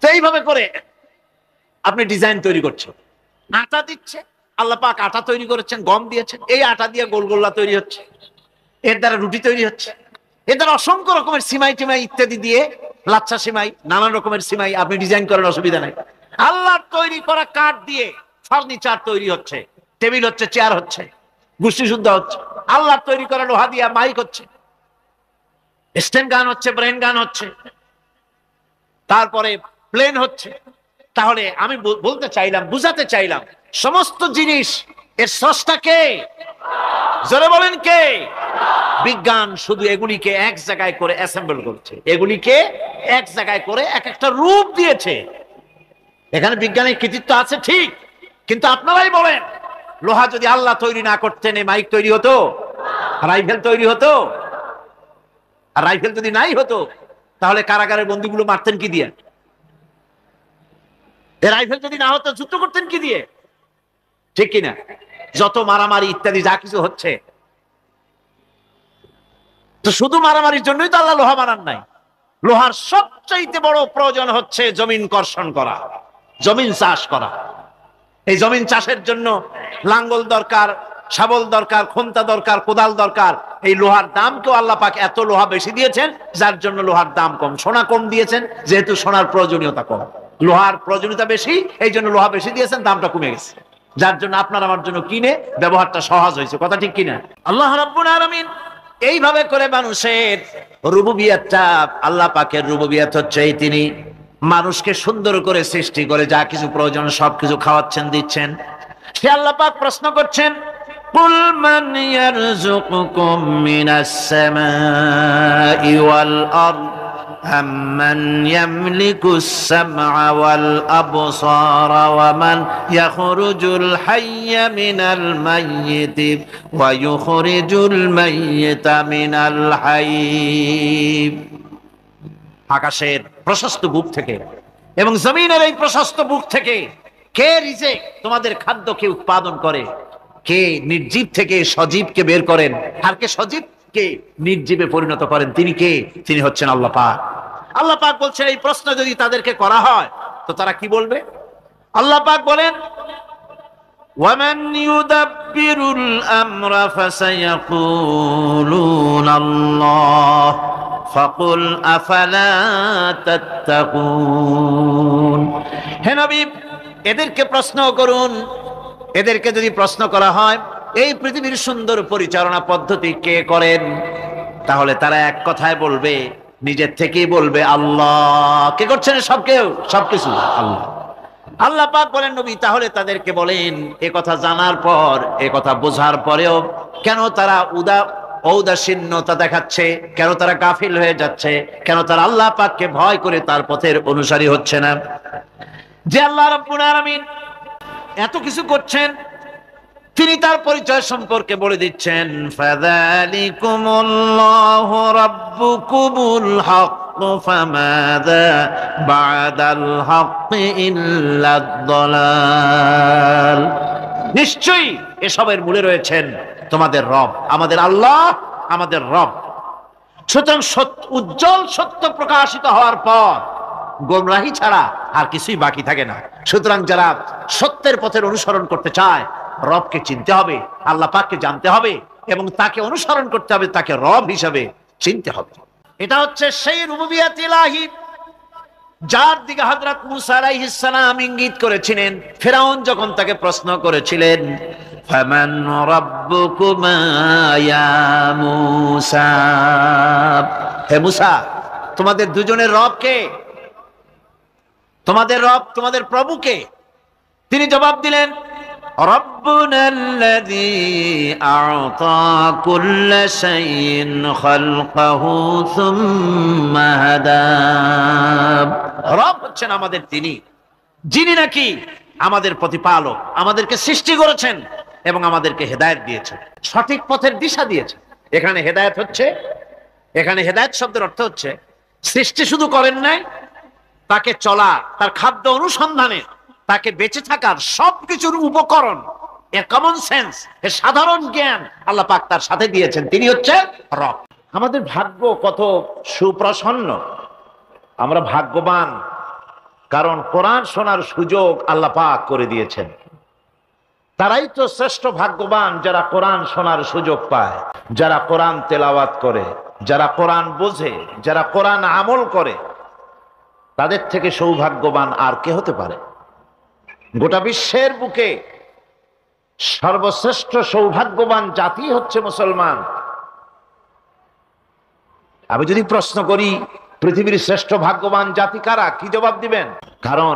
তো এইভাবে করে আপনি ডিজাইন তৈরি করছেন। আটা দিচ্ছে, আল্লাহ পাক আটা তৈরি করেছেন, গম দিয়েছেন, এই আটা দিয়ে গোলগোল্লা তৈরি হচ্ছে, এর দ্বারা রুটি তৈরি হচ্ছে, এর দ্বারা অসংখ্য রকমের সিমাই টিমাই ইত্যাদি দিয়ে, লাচ্ছা সিমাই, নানান রকমের সিমাই আপনি ডিজাইন করেন, অসুবিধা নাই। আল্লাহর তৈরি করা কাঠ দিয়ে ফার্নিচার তৈরি হচ্ছে, টেবিল হচ্ছে, চেয়ার হচ্ছে, গোষ্ঠী শুদ্ধ হচ্ছে। আল্লাহর তৈরি করা লোহা দিয়ে মাইক হচ্ছে, স্ট্যান্ড গান হচ্ছে, ব্রেন গান হচ্ছে, তারপরে প্লেন হচ্ছে। তাহলে আমি বলতে চাইলাম, বুঝাতে চাইলাম, সমস্ত জিনিস এর স্রষ্টা কে? জোরে বলেন কে? বিজ্ঞান শুধু এগুলিকে এক জায়গায় করে অ্যাসেম্বল করছে, এগুলিকে এক জায়গায় করে এক একটা রূপ দিয়েছে। এখানে বিজ্ঞানের কৃতিত্ব আছে ঠিক, কিন্তু আপনারাই বলেন, লোহা যদি আল্লাহ তৈরি না করতেন, এই মাইক তৈরি হতো? রাইফেল তৈরি হতো? আর রাইফেল যদি নাই হতো, তাহলে কারাগারের বন্দীগুলো মারতেন কি দিয়ে? রাইফেল যদি না হতো, যুদ্ধ করতেন কি দিয়ে? ঠিক কিনা? যত মারামারি ইত্যাদি যা কিছু হচ্ছে, তো শুধু মারামারির জন্যই তো আল্লাহ লোহা বানান নাই। লোহার সবচাইতে বড় প্রয়োজন হচ্ছে জমিন কর্ষণ করা, জমিন চাষ করা। এই জমিন চাষের জন্য লাঙ্গল দরকার, শাবল দরকার, খন্তা দরকার, কোদাল দরকার। এই লোহার দামকেও আল্লাহ পাক এত লোহা বেশি দিয়েছেন, যার জন্য লোহার দাম কম। সোনা কম দিয়েছেন, যেহেতু সোনার প্রয়োজনীয়তা কম, লোহার প্রয়োজনীয়তা বেশি, এই জন্য লোহা বেশি দিয়েছেন, দামটা কমে গেছে, যার জন্য আপনার আমার জন্য কিনে ব্যবহারটা সহজ হয়েছে। কথা ঠিক কিনা? আল্লাহ রাব্বুল আলামিন এইভাবে করে মানুষের রুবুবিয়াতটা, আল্লাহ পাকের রুবুবিয়াত হচ্ছে এই, তিনি মানুষকে সুন্দর করে সৃষ্টি করে যা কিছু প্রয়োজন সবকিছু খাওয়াচ্ছেন, দিচ্ছেন। সে আল্লাহ পাক প্রশ্ন করছেন, কুল মান ইয়ারযুকুকুম মিনাস সামাই ওয়াল আরদ أَمَّنْ يَمْلِكُ السَّمْعَ وَالْأَبْصَارَ وَمَنْ يَخْرُجُ الْحَيَّ مِنَ الْمَيِّتِ وَيُخْرِجُ الْمَيِّتَ مِنَ الْحَيِّ। আকাশের প্রশস্ত বুক থেকে এবং জমিনের এই প্রশস্ত বুক থেকে কে রিজিক, তোমাদের খাদ্যকে উৎপাদন করে? কে নির্জীব থেকে সজীবকে বের করেন, আর কে সজীবকে নির্জীবে পরিণত করেন? তিনি কে? তিনি হচ্ছেন আল্লাহ পাক। আল্লাহ পাক বলছেন, এই প্রশ্ন যদি তাদেরকে করা হয় তো তারা কি বলবে? আল্লাহ পাক বলেন, ওয়ামান ইউদাব্বিরুল আমরা ফাসায়াকুলুনা আল্লাহ ফাকুল আফালা তাত্তাকুন। হে নবী, এদেরকে প্রশ্ন করুন। এদেরকে যদি প্রশ্ন করা হয়, এই পৃথিবীর সুন্দর পরিচালনা পদ্ধতি কে করেন, তাহলে তারা এক কথায় বলবে, নিজের থেকেই বলবে আল্লাহ। কে করছেন? সবকিছু আল্লাহ। আল্লাহ পাক বলেন নবী তাহলে তাদেরকে বলেন, এ কথা জানার পর, এ কথা বোঝার পরেও কেন তারা ঔদাসীন্যতা দেখাচ্ছে, কেন তারা গাফিল হয়ে যাচ্ছে, কেন তারা আল্লাহ পাককে ভয় করে তার পথের অনুসারী হচ্ছে না? যে আল্লাহ রাব্বুল আলামিন এত কিছু করছেন, তিনি তার পরিচয় সম্পর্কে বলে দিচ্ছেন, ফাযালিকুমুল্লাহু রাব্বুকুমুল হক ফামাযা বা'দাল হক ইল্লাদ দালাল। নিশ্চয়ই এসবের মূলে রয়েছেন তোমাদের রব, আমাদের আল্লাহ, আমাদের রব। সুতরাং উজ্জ্বল সত্য প্রকাশিত হওয়ার পর গোমরাহি ছাড়া আর কিছুই বাকি থাকে না। সুতরাং যারা সত্যের পথের অনুসরণ করতে চায়, রবকে চিনতে হবে, আল্লাহ পাককে জানতে হবে এবং তাকে অনুসরণ করতে হবে, তাকে রব হিসাবে চিনতে হবে। এটা হচ্ছে সেই রুবুবিয়াত ইলাহি যার দিকে হযরত মুসা আলাইহিস সালাম ইঙ্গিত করেছিলেন ফেরাউন যখন তাকে প্রশ্ন করেছিলেন, ফামান রাব্বুকুমা ইয়া মুসা, হে মুসা তোমাদের দুজনের রব কে? তোমাদের রব, তোমাদের প্রভু কে? তিনি জবাব দিলেন, রব্বুনাল্লাযী আ'তা কুল্লা শাইইন খালকাহু সুম্মা হাদা। রব হচ্ছেন আমাদের তিনি, যিনি নাকি আমাদের প্রতিপালক, আমাদেরকে সৃষ্টি করেছেন এবং আমাদেরকে হেদায়েত দিয়েছেন, সঠিক পথের দিশা দিয়েছেন। এখানে হেদায়েত হচ্ছে, এখানে হেদায়েত শব্দের অর্থ হচ্ছে সৃষ্টি শুধু করেন নাই, তাকে চলা, তার খাদ্য অনুসন্ধানে, তাকে বেঁচে থাকার সবকিছুর উপকরণ, এর কমন সেন্স, এর সাধারণ জ্ঞান আল্লাহ পাক তার সাথে দিয়েছেন। তিনি হচ্ছেন রব। আমাদের ভাগ্য কত সুপ্রসন্ন, আমরা ভাগ্যবান, কারণ কোরআন শোনার সুযোগ আল্লাহ পাক করে দিয়েছেন। তারাই তো শ্রেষ্ঠ ভাগ্যবান যারা কোরআন শোনার সুযোগ পায়, যারা কোরআন তেলাওয়াত করে, যারা কোরআন বোঝে, যারা কোরআন আমল করে। তাদের থেকে সৌভাগ্যবান আর কে হতে পারে? গোটা বিশ্বের বুকে সর্বশ্রেষ্ঠ সৌভাগ্যবান জাতি হচ্ছে মুসলমান। আমি যদি প্রশ্ন করি পৃথিবীর শ্রেষ্ঠ ভাগ্যবান জাতি কারা, কি জবাব দিবেন? কারণ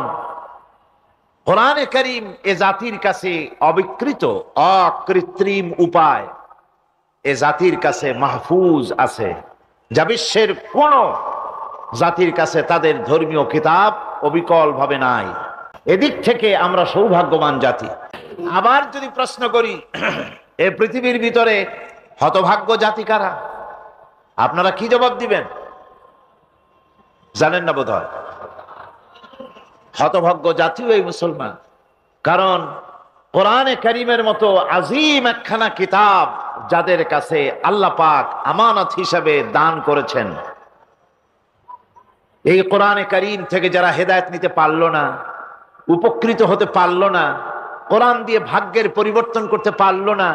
কোরআনে কারীম এ জাতির কাছে অবিকৃত, অকৃত্রিম উপায় এ জাতির কাছে মাহফুজ আছে, যা বিশ্বের কোন জাতির কাছে তাদের ধর্মীয় কিতাব অবিকল ভাবে নাই। এদিক থেকে আমরা সৌভাগ্যবান জাতি। আবার যদি প্রশ্ন করি এ পৃথিবীর ভিতরে হতভাগ্য জাতি কারা, আপনারা কি জবাব দিবেন? জানেন না বোধহয়। হতভাগ্য জাতিও এই মুসলমান। কারণ কোরআনে কারীমের মতো আজিম একখানা কিতাব যাদের কাছে আল্লাহ পাক আমানত হিসাবে দান করেছেন, এই কোরআনে কারীম থেকে যারা হেদায়েত নিতে পারলো না, উপকৃত হতে পারলো না, কোরআন দিয়ে ভাগ্যের পরিবর্তন করতে পারলো না,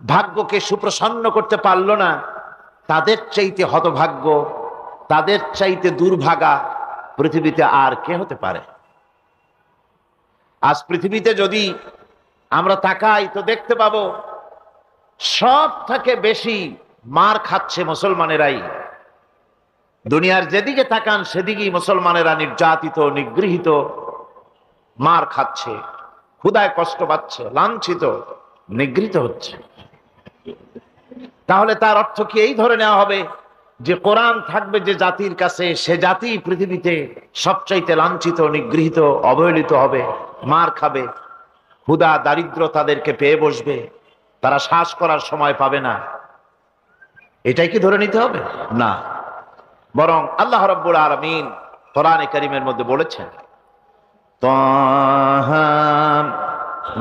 ভাগ্যকে সুপ্রসন্ন করতে পারলো না, তাদের চাইতে হতভাগ্য, তাদের চাইতে দুর্ভাগা পৃথিবীতে আর কে হতে পারে? আজ পৃথিবীতে যদি আমরা তাকাই তো দেখতে পাবো সব থেকে বেশি মার খাচ্ছে মুসলমানেরাই। দুনিয়ার যেদিকে তাকান সেদিকেই মুসলমানেরা নির্যাতিত, নিগৃহীত, মার খাচ্ছে, ক্ষুধায় কষ্ট পাচ্ছে, লাঞ্ছিত, নিগৃহীত হচ্ছে। তাহলে তার অর্থ কি এই ধরে নেওয়া হবে যে কোরআন থাকবে যে জাতির কাছে, সে জাতি পৃথিবীতে সবচাইতে লাঞ্ছিত, নিগৃহীত, অবহেলিত হবে, মার খাবে, ক্ষুধা দারিদ্র তাদেরকে পেয়ে বসবে, তারা শ্বাস করার সময় পাবে না? এটাই কি ধরে নিতে হবে? না, বরং আল্লাহ রাব্বুল আলামিন কোরআনে কারীমের মধ্যে বলেছেন, তাহা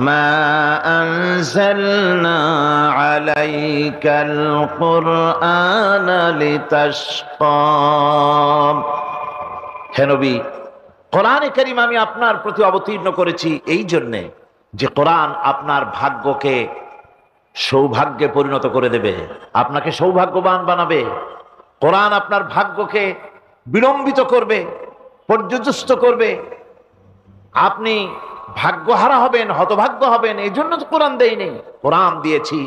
মা আনজালনা আলাইকাল কুরআনা লিতাশকা। হে নবী, কোরআনে কারীম আমি আপনার প্রতি অবতীর্ণ করেছি এই জন্যে যে কোরআন আপনার ভাগ্যকে সৌভাগ্যে পরিণত করে দেবে, আপনাকে সৌভাগ্যবান বানাবে। কোরআন আপনার ভাগ্যকে বিলম্বিত করবে, পর্যুদস্ত করবে। আপনি ভাগ্যহারা হবেন, হতভাগ্য হবেন, এই জন্য তো কোরআন দেয়নি। কোরআন দিয়েছি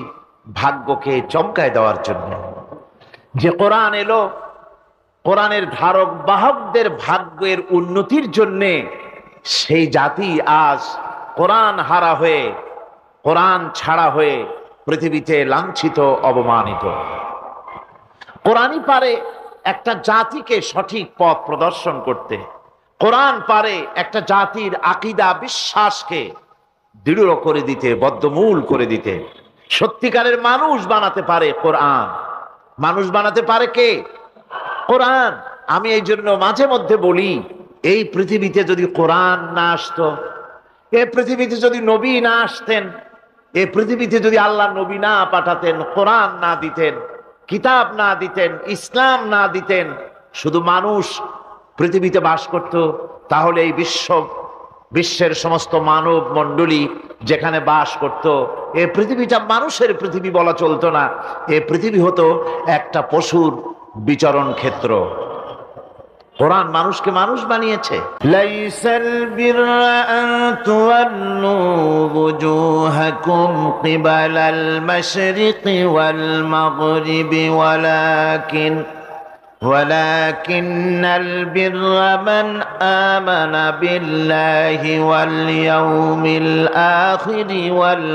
ভাগ্যকে চমকায় দেওয়ার জন্য। যে কোরআন এলো, কোরআনের ধারক বাহকদের ভাগ্যের উন্নতির জন্যে সেই জাতি আজ কোরআন হারা হয়ে, কোরআন ছাড়া হয়ে পৃথিবীতে লাঞ্ছিত, অবমানিত। কোরআনই পারে একটা জাতিকে সঠিক পথ প্রদর্শন করতে। কোরআন পারে একটা জাতির আকীদা, বিশ্বাসকে দৃঢ় করে দিতে, বদ্ধমূল করে দিতে। সত্যিকারের মানুষ বানাতে পারে কোরআন। মানুষ বানাতে পারে কে? কোরআন। আমি এই জন্য মাঝে মধ্যে বলি, এই পৃথিবীতে যদি কোরআন না আসতো, এই পৃথিবীতে যদি নবী না আসতেন, এই পৃথিবীতে যদি আল্লাহ নবী না পাঠাতেন, কোরআন না দিতেন, কিতাব না দিতেন, ইসলাম না দিতেন, শুধু মানুষ পৃথিবীতে বাস করত, তাহলে এই বিশ্বের সমস্ত মানব মণ্ডলী যেখানে বাস করত, এই পৃথিবীটা মানুষের পৃথিবী বলা চলতো না। এই পৃথিবী হতো একটা পশুর বিচরণ ক্ষেত্র। কোরআন মানুষকে মানুষ বানিয়েছে। লাইসাল বিররা আন তুওয়াল্লু ওয়ুজুহাকুম কিবালাল মাশরিকি ওয়াল মাগরিবি ওয়ালাকিন্নাল বিররা মান আমানা বিল্লাহি ওয়াল ইয়াউমিল আখিরি ওয়াল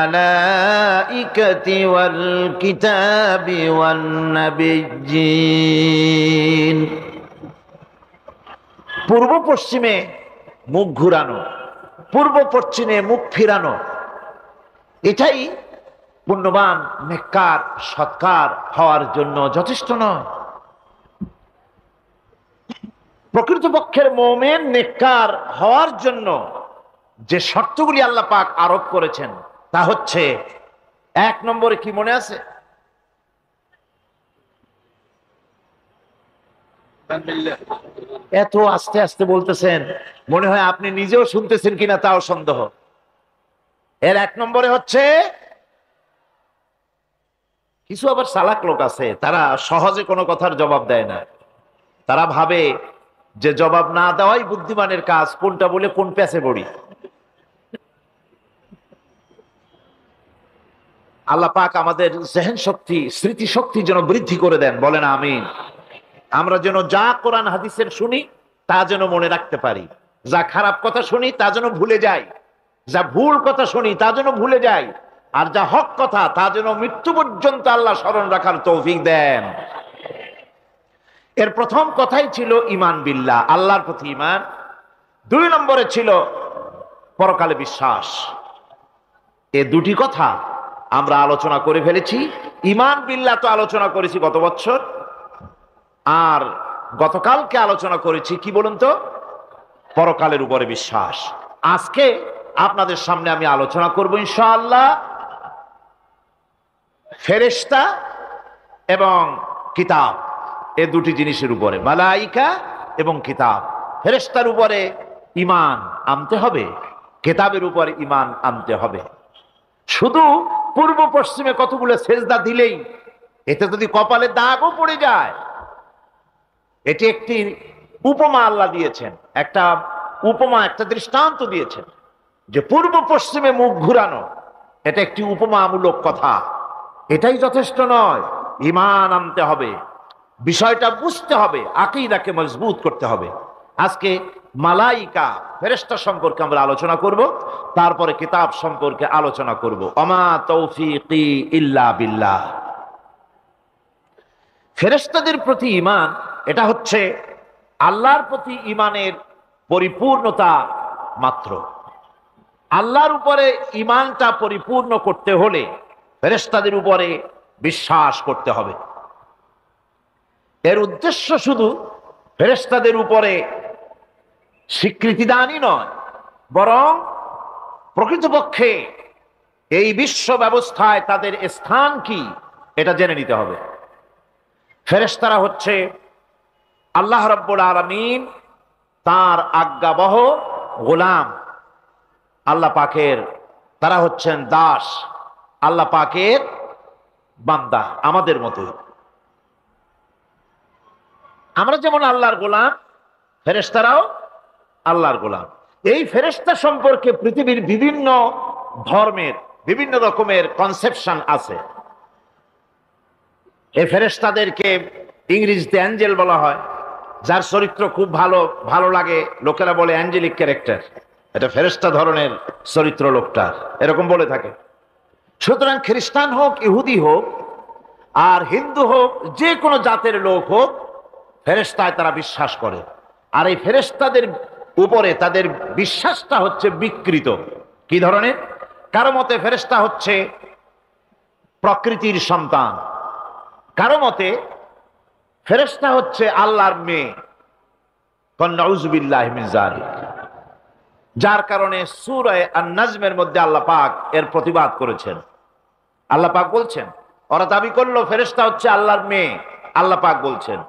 মালাইকাতি ওয়াল কিতাবি ওয়ান নাবিয়্যিন। পূর্ব পশ্চিমে মুখ ঘুরানো, পূর্ব পশ্চিমে মুখ ফিরানো, এটাই পুণ্যবান, নেককার, সৎকার হওয়ার জন্য যথেষ্ট নয়। প্রকৃতপক্ষের মুমিন নেককার হওয়ার জন্য যে শর্তগুলি আল্লাহ পাক আরোপ করেছেন, তা হচ্ছে, এক নম্বরে কি মনে আছে? এত আস্তে আস্তে বলতেছেন, মনে হয় আপনি নিজেও শুনতেছেন কিনা তাও সন্দেহ। এর এক নম্বরে হচ্ছে, কিছু আবার চালাক লোক আছে, তারা সহজে কোনো কথার জবাব দেয় না। তারা ভাবে যে জবাব না দেওয়াই বুদ্ধিমানের কাজ, কোনটা বলে কোন প্যাচে পড়ি। আল্লাহ পাক আমাদের জেহেন শক্তি, স্মৃতি শক্তি যেন বৃদ্ধি করে দেন, বলেন আমিন। আমরা যেন যা কোরআন হাদিসের শুনি তা যেন মনে রাখতে পারি, যা খারাপ কথা শুনি তা যেন ভুলে যাই, যা ভুল কথা শুনি তা যেন ভুলে যাই, আর যা হক কথা তা যেন মৃত্যু পর্যন্ত আল্লাহ স্মরণ রাখার তৌফিক দেন। এর প্রথম কথাই ছিল ঈমান বিল্লাহ, আল্লাহর প্রতি ঈমান। দুই নম্বরে ছিল পরকালে বিশ্বাস। এই দুটি কথা আমরা আলোচনা করে ফেলেছি। ঈমান বিল্লাহ তো আলোচনা করেছি গত বছর, আর গতকালকে আলোচনা করেছি কি বলুন তো? পরকালের উপরে বিশ্বাস। আজকে আপনাদের সামনে আমি আলোচনা করব ইনশাআল্লাহ ফেরেশতা এবং কিতাব, এই দুটি জিনিসের উপরে, মালাইকা এবং কিতাব। ফেরেশতার উপরে ঈমান আনতে হবে, কিতাবের উপরে ঈমান আনতে হবে। শুধু পূর্ব পশ্চিমে কতগুলো সেজদা দিলেই এতে যদি কপালে দাগও পড়ে যায়, এটি একটি উপমা আল্লাহ দিয়েছেন, একটা উপমা, একটা দৃষ্টান্ত দিয়েছেন যে পূর্ব পশ্চিমে মুখ ঘুরানো এটা একটি উপমামূলক কথা। এটাই যথেষ্ট নয়, ঈমান আনতে হবে, বিষয়টা বুঝতে হবে, আকীদাকে মজবুত করতে হবে। আজকে মালাইকা, ফেরেশতা সম্পর্কে আমরা আলোচনা করব, তারপরে কিতাব সম্পর্কে আলোচনা করব। ওমা তৌফিকি ইল্লা বিল্লাহ। ফেরেশতাদের প্রতি ঈমান, এটা হচ্ছে আল্লাহর প্রতি ঈমানের পরিপূর্ণতা মাত্র। আল্লাহর উপরে ঈমানটা পরিপূর্ণ করতে হলে ফেরেশতাদের উপরে বিশ্বাস করতে হবে। এর উদ্দেশ্য শুধু ফেরেশতাদের উপরে স্বীকৃতি দানই নয়, বরং প্রকৃতপক্ষে এই বিশ্ব ব্যবস্থায় তাদের স্থান কি এটা জেনে নিতে হবে। ফেরেশতারা হচ্ছে আল্লাহ রাব্বুল আলামিন তার আজ্ঞাবহ গোলাম, আল্লাহ পাকের, তারা হচ্ছেন দাস, আল্লাহ পাকের বান্দা, আমাদের মতো। আমরা যেমন আল্লাহর গোলাম, ফেরেশতারাও আল্লাহর গোলাম। এই ফেরেশতা সম্পর্কে পৃথিবীর বিভিন্ন ধর্মের, বিভিন্ন রকমের কনসেপশন আছে। এই ফেরেশতাদেরকে ইংরেজিতে অ্যাঞ্জেল বলা হয়। যার চরিত্র খুব ভালো ভালো লাগে লোকেরা বলে অ্যাঞ্জেলিক ক্যারেক্টার, এটা ফেরেশতা ধরনের চরিত্র লোকটার, এরকম বলে থাকে। সুতরাং খ্রিস্টান হোক, ইহুদি হোক, আর হিন্দু হোক, যে কোনো জাতের লোক হোক, ফেরেশতায় তারা বিশ্বাস করে। আর এই ফেরেশতাদের উপরে তাদের বিশ্বাসটা হচ্ছে বিকৃত। কি ধরনের? কারো মতে ফেরেশতা হচ্ছে প্রকৃতির সন্তান, কারো মতে ফেরেশতা হচ্ছে আল্লাহর মেয়ে। নাউযুবিল্লাহি মিন যালিক। যার কারণে সূরা আন-নাজমের মধ্যে আল্লাহ পাক এর প্রতিবাদ করেছেন। আল্লাহ পাক বলছেন, ওরা দাবি করলো ফেরেশতা হচ্ছে আল্লাহর মেয়ে। আল্লাহ পাক বলছেন,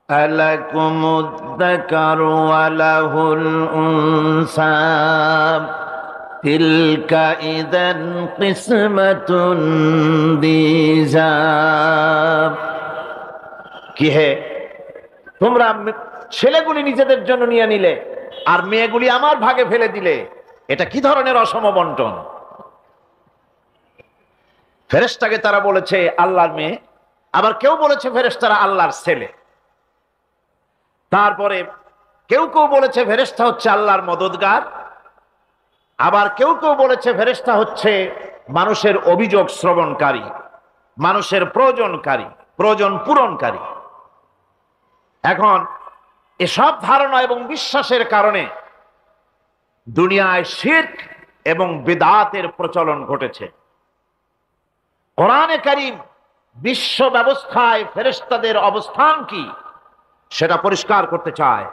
আলাকুমুদ যাকারু ওয়া লাহুল উনসা তিলকা ইযান কিসমাতুন দিজা। কি হে, তোমরা ছেলেগুলি নিজেদের জন্য নিয়ে নিলে আর মেয়েগুলি আমার ভাগে ফেলে দিলে, এটা কি ধরনের অসম বন্টন? ফেরেশতাকে তারা বলেছে আল্লাহর মেয়ে, আবার কেউ বলেছে ফেরেশতারা আল্লাহর ছেলে। তারপরে কেউ কেউ বলেছে ফেরেশতা হচ্ছে আল্লাহর মদদগার, আবার কেউ কেউ বলেছে ফেরেশতা হচ্ছে মানুষের অভিযোগ শ্রবণকারী, মানুষের প্রয়োজন পূরণকারী। এখন এসব ধারণা এবং বিশ্বাসের কারণে দুনিয়ায় শিরক এবং বিদআতের প্রচলন ঘটেছে। কোরআনে কারীম বিশ্ব ব্যবস্থায় ফেরেশতাদের অবস্থান কি সেটা পরিষ্কার করতে চায়,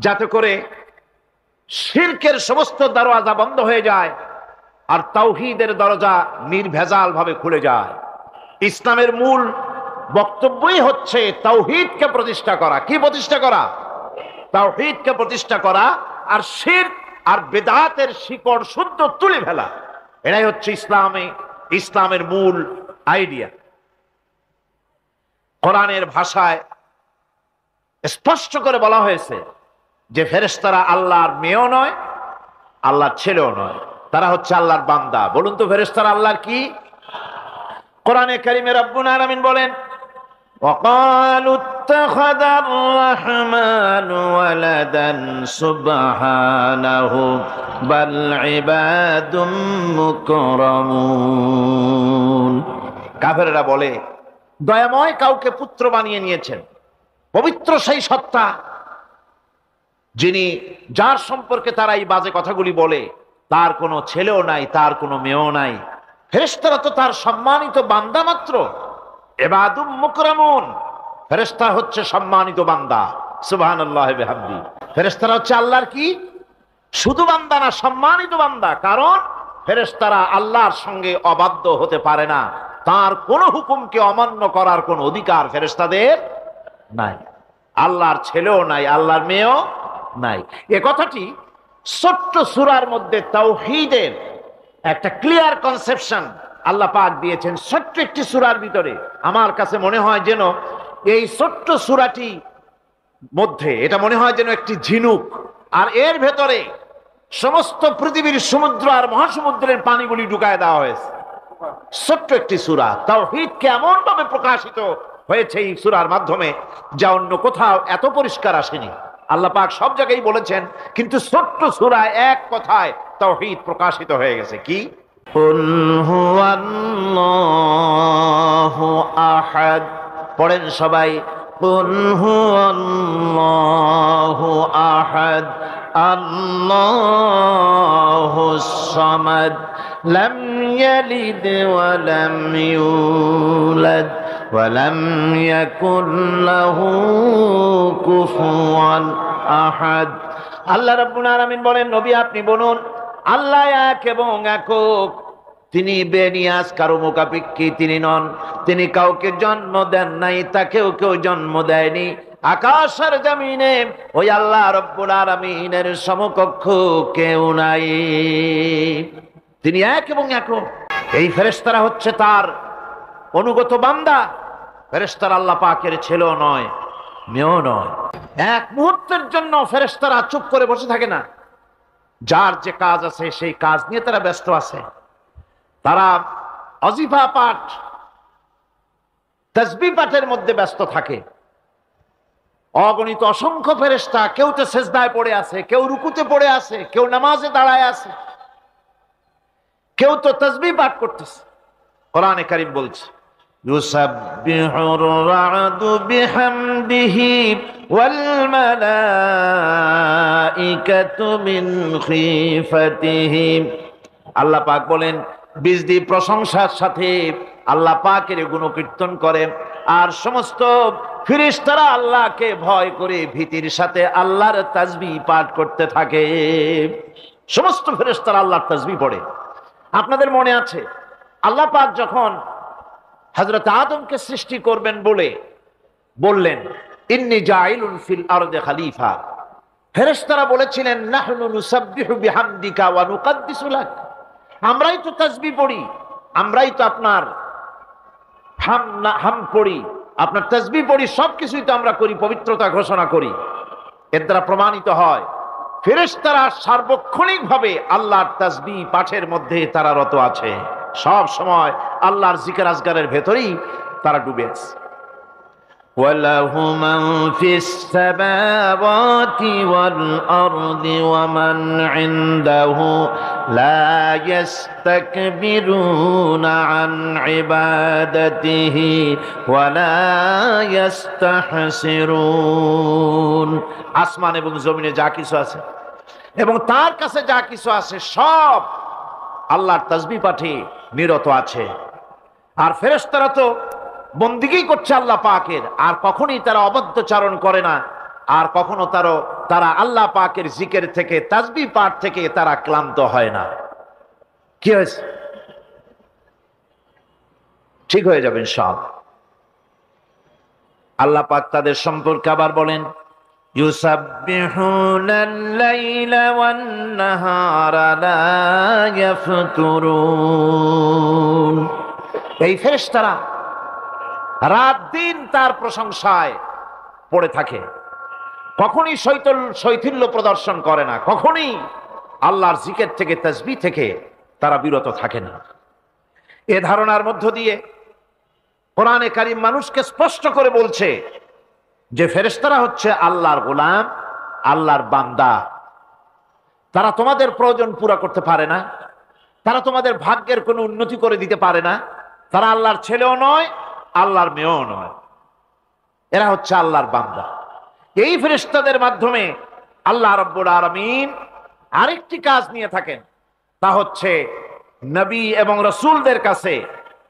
যাতে করে শিরকের সমস্ত দরওয়াজা বন্ধ হয়ে যায় আর তাওহীদের দরজা নির্ভেজাল ভাবে খুলে যায়। ইসলামের মূল বক্তব্যই হচ্ছে তাওহীদকে প্রতিষ্ঠা করা। কি প্রতিষ্ঠা করা? তাওহীদকে প্রতিষ্ঠা করা, আর শিরক আর বিদআতের শিকড় শুদ্ধ তুলে ফেলা। এটাই হচ্ছে ইসলামের মূল আইডিয়া। কোরআনের ভাষায় স্পষ্ট করে বলা হয়েছে যে ফেরেশতারা আল্লাহর মেয়েও নয়, আল্লাহর ছেলেও নয়, তারা হচ্ছে আল্লাহর বান্দা। বলুন তো ফেরেশতারা আল্লাহর কি? কোরআনে কারীমে রব্বুল আলামিন বলেন, وقالوا اتخذ الرحمن ولدا سبحانه بل عباد مكرمون। কাফেররা বলে দয়াময় কাউকে পুত্র বানিয়ে নিয়েছেন। পবিত্র সেই সত্তা যার সম্পর্কে তারা এই বাজে কথাগুলি বলে, তার কোনো ছেলেও নাই, তার কোনো মেয়েও নাই। ফেরেশতারা তো তার সম্মানিত বান্দা মাত্র। ইবাদুম মুকরামুন, ফেরেশতা হচ্ছে সম্মানিত বান্দা। সুবহানাল্লাহি ওয়া বিহামদিহি। ফেরেশতারা হচ্ছে আল্লাহর কি? শুধু বান্দা না, সম্মানিত বান্দা। কারণ ফেরেশতারা আল্লাহর সঙ্গে অবাধ্য হতে পারে না, তার কোন হুকুমকে অমান্য করার কোন অধিকার ফেরেশতাদের নাই। আল্লাহর ছেলেও নাই, আল্লাহর মেয়েও নাই। এ কথাটি ছোট্ট সূরার মধ্যে তাওহীদের একটা ক্লিয়ার কনসেপশন আল্লাহ পাক দিয়েছেন, ছোট্ট একটি সূরার ভিতরে। আমার কাছে মনে হয় যেন এই ছোট্ট সূরাটি মধ্যে এটা মনে হয় যেন একটি ঝিনুক, আর এর ভেতরে সমস্ত পৃথিবীর সমুদ্র আর মহাসমুদ্রের পানিগুলি ঢুকায় দেওয়া হয়েছে। ছোট্ট একটি সূরা তাওহীদকে এমন ভাবে প্রকাশিত হয়েছে এই সূরার মাধ্যমে, যা অন্য কোথাও এত পরিষ্কার আসেনি। আল্লাহ পাক সব জায়গায় বলেছেন, কিন্তু ছোট্ট সূরায় এক কথায় তাওহীদ প্রকাশিত হয়ে গেছে। কি? কুল হুয়াল্লাহু আহাদ। পড়েন সবাই, কুল হুয়াল্লাহু আহাদ আল্লাহুস সামাদ লাম ইয়ালিদ ওয়া লাম ইউলাদ ওয়া লাম ইয়াকুল লাহু কুফুয়ান আহাদ। আল্লাহ রাব্বুল আলামিন বলেন, নবী আপনি বলুন, আল্লাহ এক এবং একক। তিনি বেনিয়াজ, কারো মুখাপেক্ষী তিনি নন। তিনি কাউকে জন্ম দেন নাই, তাকেও কেউ জন্ম দেয়নি। আকাশ আর জমিনে ওই আল্লাহ রব্বুল আলামিনের সমকক্ষ কেউ নাই। তিনি এক এবং একক। এই ফেরেশতারা হচ্ছে তার অনুগত বান্দা। ফেরেশতারা আল্লাহ পাকের ছেলেও নয়, মেয়েও নয়। এক মুহূর্তের জন্য ফেরেশতারা চুপ করে বসে থাকে না। যার যে কাজ আছে সেই কাজ নিয়ে তারা ব্যস্ত আছে। তারা অজিফা পাঠ, তাসবিহ পাঠের মধ্যে ব্যস্ত থাকে। অগণিত অসংখ্য ফেরেশতা, কেউ তো সেজদায় পড়ে আছে, কেউ রুকুতে পড়ে আছে, কেউ নামাজে দাঁড়ায় আছে, কেউ তো তাসবিহ পাঠ করতেছে। কোরআনে কারীম বলছে, ইউসাব্বিহুর রা'দু বিহামদিহি ওয়াল মালাইকাতু মিন খিফাতিহি। আল্লাহ পাক বলেন, বিজদি প্রশংসার সাথে আল্লাহ পাকের গুণকীর্তন করে, আর সমস্ত ফেরেশতারা আল্লাহকে ভয় করে ভীতির সাথে আল্লাহর তাসবিহ পাঠ করতে থাকে। সমস্ত ফেরেশতারা আল্লাহর তাসবিহ পড়ে। আপনাদের মনে আছে আল্লাহ পাক যখন হযরত আদমকে সৃষ্টি করবেন বললেন, ইন্নী জাইলুন ফিল আরদি খলিফা, ফেরেশতারা বলেছিলেন, নাহনু নুসাব্বিহু বিহামদিকা ওয়া নুকদ্দিসু লাক, আমরাই তো তাসবিহ পড়ি, আমরাই তো আপনার হাম পড়ি, আপনার তাসবিহ পড়ি, সবকিছুই তো আমরা করি, পবিত্রতা ঘোষণা করি। এর দ্বারা প্রমাণিত হয় ফেরেশতারা সার্বক্ষণিকভাবে আল্লাহর তাসবিহ পাঠের মধ্যে তারা রত আছে, সব সময় আল্লাহর জিকির আজগারের ভেতরেই তারা ডুবে আছে। ওয়ালাহু মান ফিস সামাওয়াতি ওয়াল আরদি ওয়া মান ইনদাহু লা ইস্তাকবিরুনা আন ইবাদাতিহি ওয়া লা ইস্তাহসিরুন। আসমান এবং জমিনে যা কিছু আছে এবং তার কাছে যা কিছু আছে সব আল্লাহর তাসবিহ পাঠে নিরত আছে। আর ফেরেশতারা তো বন্দিগি করছে আল্লাহ পাকের, আর কখনোই তারা অবদ্ধচারণ করে না, আর কখনো তারা আল্লাহ পাকের জিকির থেকে, তাসবিহ পাঠ থেকে তারা ক্লান্ত হয় না। কি হয়েছে? ঠিক হয়ে যাবেন সব। আল্লাহ পাক তাদের সম্পর্কে আবার বলেন, ইউসাব্বিহুনাল লাইলা ওয়ান নাহারা লা ইয়াফতুরুন। এই ফেরেশতারা রাত দিন তার প্রশংসায় পড়ে থাকে, কখনই শৈথিল্য প্রদর্শন করে না, কখনই আল্লাহর জিকির থেকে, তাসবিহ থেকে তারা বিরত থাকে না। এ ধারণার মধ্য দিয়ে কোরআনে কারীম মানুষকে স্পষ্ট করে বলছে যে ফেরেশতারা হচ্ছে আল্লাহর গোলাম, আল্লাহর বান্দা। তারা তোমাদের প্রয়োজন পুরা করতে পারে না, তারা তোমাদের ভাগ্যের কোনো উন্নতি করে দিতে পারে না, তারা আল্লাহর ছেলেও নয়, আল্লাহর মেয়েও নয়, এরা হচ্ছে আল্লাহর বান্দা। এই ফেরেশতাদের মাধ্যমে আল্লাহ রাব্বুল আলামিন আরেকটি কাজ নিয়ে থাকেন, তা হচ্ছে নবী এবং রাসূলদের কাছে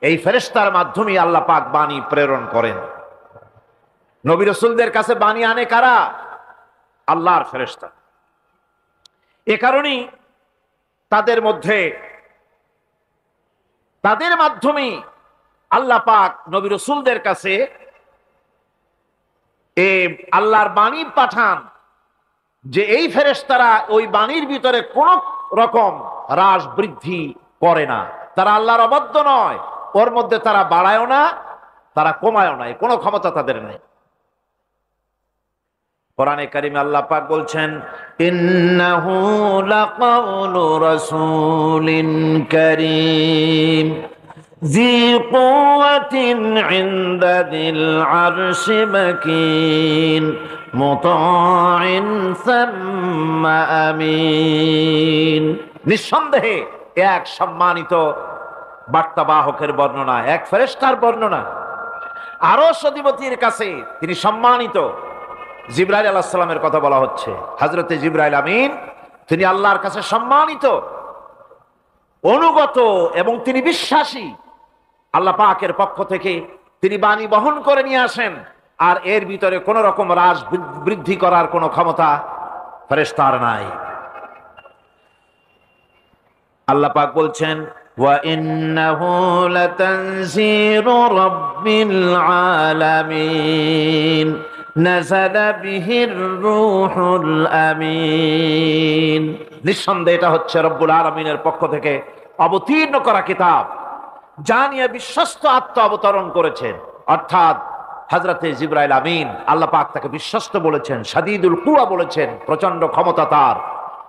এই ফেরেশতার মাধ্যমে আল্লাহ পাক বাণী প্রেরণ করেন। নবী রাসূলদের কাছে বাণী আনে কারা? আল্লাহর ফেরেশতা। এ কারণেই তাদের মাধ্যমে আল্লাহ পাক নবী রাসূলদের কাছে আল্লাহর বাণী পাঠান, যে এই ফেরেশতারা ওই বাণীর ভিতরে কোন রকম হ্রাস বৃদ্ধি করে না, তারা আল্লাহর অবাধ্য নয়, ওর মধ্যে তারা বাড়ায়ও না, তারা কমায়ও না, কোনো ক্ষমতা তাদের নেই। কোরআনে কারীমে আল্লাহ পাক বলছেন, ইন্নাহু লাকাউলু রাসূলিন কারীম জি কুওয়াতিন ইনদা যিল আরশি মাকিন মুতাইন সাম্মা আমিন। নিঃসন্দেহে এক সম্মানিত বার্তাবাহকের বর্ণনা, এক ফেরেশতার বর্ণনা। আরশ অধিপতির কাছে তিনি সম্মানিত। জিবরাইল আলাইহিস সালামের কথা বলা হচ্ছে। হযরতে জিবরাইল আমিন তিনি আল্লাহর কাছে সম্মানিত, অনুগত এবং তিনি বিশ্বাসী। আল্লাহ পাকের পক্ষ থেকে তিনি বাণী বহন করে নিয়ে আসেন, আর এর ভিতরে কোন রকম হ্রাস বৃদ্ধি করার কোনো ক্ষমতা ফেরেশতার নাই। আল্লাহ পাক বলছেন, ওয়া ইন্নাহু লাতানজিরু রাব্বিল আলামিন নাযালা বিহির রূহুল আমিন। নিঃসন্দেহে এটা হচ্ছে রব্বুল আলামিনের পক্ষ থেকে অবতীর্ণ করা কিতাব, যা নিয়ে বিশ্বস্ত আত্মা অবতরণ করেছেন, অর্থাৎ হযরতে জিবরাইল আমিন। আল্লাহ পাক তাকে বিশ্বস্ত বলেছেন, শাদীদুল কুওয়া বলেছেন, প্রচন্ড ক্ষমতা তার,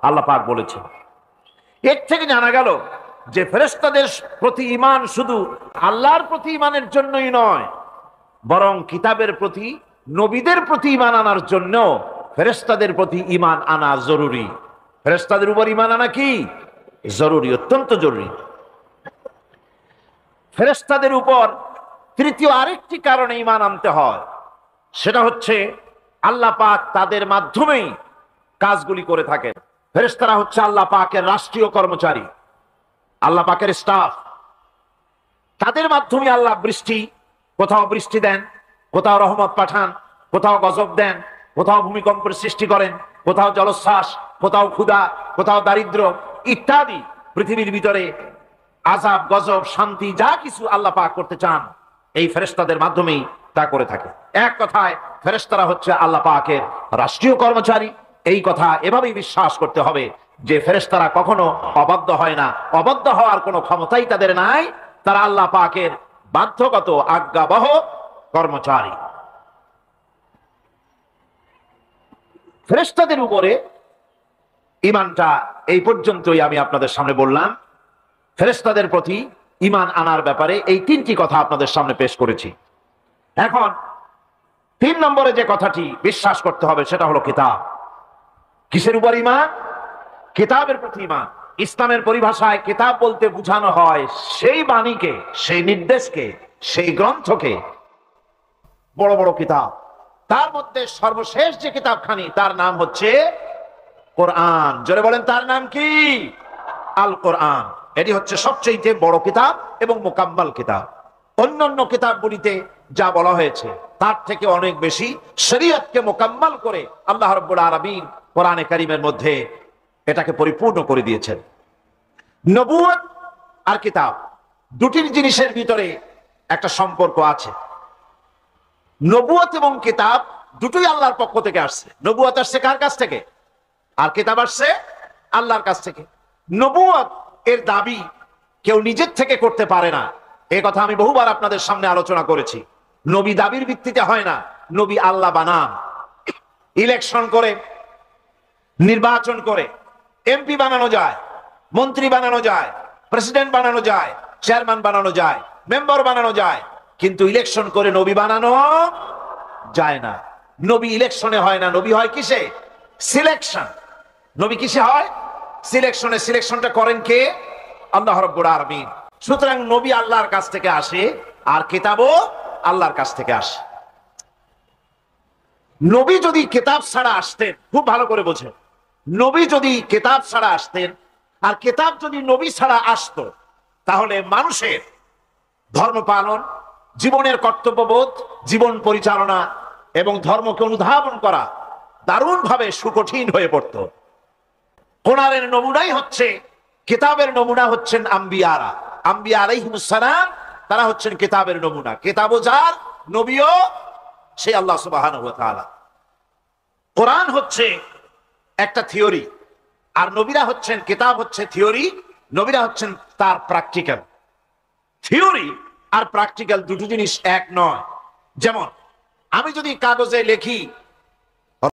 আল্লাহ পাক বলেছেন। এর থেকে জানা গেল যে ফেরেশতাদের প্রতি ঈমান শুধু আল্লাহর প্রতি ঈমানের জন্যই নয়, বরং কিতাবের প্রতি, নবীদের প্রতি ঈমান আনার জন্য ফেরেশতাদের প্রতি ঈমান আনা জরুরি। ফেরেশতাদের উপর ঈমান আনা কি জরুরি, অত্যন্ত জরুরি। ফেরেশতাদের উপর তৃতীয় আরেকটি কারণে ঈমান আনতে হয়, সেটা হচ্ছে আল্লাহ পাক তাদের মাধ্যমেই কাজগুলি করে থাকেন। ফেরেশতারা হচ্ছে আল্লাহ পাকের রাষ্ট্রীয় কর্মচারী, আল্লাহ পাকের স্টাফ। তাদের মাধ্যমে আল্লাহ বৃষ্টি, কোথাও বৃষ্টি দেন, কোথাও রহমত পাঠান, কোথাও গজব দেন, কোথাও ভূমিকম্পের সৃষ্টি করেন, কোথাও জলোচ্ছ্বাস, কোথাও ক্ষুধা, কোথাও দারিদ্র ইত্যাদি। পৃথিবীর ভিতরে আযাব, গজব, শান্তি যা কিছু আল্লাহ পাক করতে চান, এই ফেরেশতাদের মাধ্যমেই তা করে থাকে। এক কথায় ফেরেশতারা হচ্ছে আল্লাহ পাকের রাষ্ট্রীয় কর্মচারী। এই কথা এভাবেই বিশ্বাস করতে হবে যে ফেরেশতারা কখনো অবাধ্য হয় না, অবাধ্য হওয়ার কোনো ক্ষমতাই তাদের নাই। তারা আল্লাহ পাকের বাধ্যগত আজ্ঞাবহ কর্মচারী। ফেরেশতাদের উপরে ঈমানটা এই পর্যন্তই আমি আপনাদের সামনে বললাম। ফেরেশতাদের প্রতি ঈমান আনার ব্যাপারে এই তিনটি কথা আপনাদের সামনে পেশ করেছি। এখন 3 নম্বরে যে কথাটি বিশ্বাস করতে হবে সেটা হলো কিতাব। কিসের উপর ঈমান? কিতাবের প্রতি ঈমান। ইসলামের পরিভাষায় কিতাব বলতে বোঝানো হয় সেই বাণীকে, সেই নির্দেশকে, সেই গ্রন্থকে। বড় বড় কিতাব, তার মধ্যে সর্বশেষ যে কিতাবখানি তার নাম হচ্ছে কোরআন। জোরে বলেন, তার নাম কি? আল কোরআন। এটি হচ্ছে সবচেয়ে বড় কিতাব এবং মোকাম্মাল কিতাব। অন্যান্য কিতাবগুলিতে যা বলা হয়েছে তার থেকে অনেক বেশি শরীয়তকে মোকাম্মাল করে আল্লাহ রাব্বুল আলামিন কোরআনে কারীমের মধ্যে এটাকে পরিপূর্ণ করে দিয়েছেন। নবুয়ত আর কিতাব দুটির জিনিসের ভিতরে একটা সম্পর্ক আছে। নবুয়ত এবং কিতাব দুটোই আল্লাহর পক্ষ থেকে আসছে। নবুয়ত আসছে কার কাছ থেকে? আর কিতাব আসছে আল্লাহর কাছ থেকে। নবুয়ত এর দাবি কেউ নিজের থেকে করতে পারে না। এই কথা আমি বহুবার আপনাদের সামনে আলোচনা করেছি। নবী দাবির ভিত্তিতে হয় না, নবী আল্লাহ বানান। ইলেকশন করে, নির্বাচন করে এমপি বানানো যায়, মন্ত্রী বানানো যায়, প্রেসিডেন্ট বানানো যায়, চেয়ারম্যান বানানো যায়, মেম্বার বানানো যায়, কিন্তু ইলেকশন করে নবী বানানো যায় না। নবী ইলেকশনে হয় না, নবী হয় কিসে? সিলেকশন। নবী কিসে হয়? সিলেকশনে। সিলেকশনটা করেন কে? আল্লাহ রাব্বুল আলামিন। সুতরাং নবী আল্লাহর কাছ থেকে আসে, আর কিতাবও আল্লাহর কাছ থেকে আসে। নবী যদি কিতাব ছাড়া আসতেন, খুব ভালো করে বোঝেন, নবী যদি কিতাব ছাড়া আসতেন আর কিতাব যদি নবী ছাড়া আসতো, তাহলে মানুষের ধর্ম পালন, জীবনের কর্তব্যবোধ, জীবন পরিচালনা এবং ধর্মকে অনুধাবন করা দারুণভাবে সুকঠিন হয়ে পড়ত। কোরআনের নমুনাই হচ্ছে, কিতাবের নমুনা হচ্ছেন আম্বিয়ারা। আম্বিয়া আলাইহিমুস সালাম, তারা হচ্ছেন কিতাবের নমুনা। কিতাবও যার, নবীও সেই আল্লাহ সুবহানাহু ওয়া তাআলা। কোরআন হচ্ছে একটা থিওরি, আর নবীরা হচ্ছেন, কিতাব হচ্ছে থিওরি, নবীরা হচ্ছেন তার প্র্যাকটিক্যাল। থিওরি আর প্র্যাকটিক্যাল দুটো জিনিস এক নয়। যেমন আমি যদি কাগজে লিখি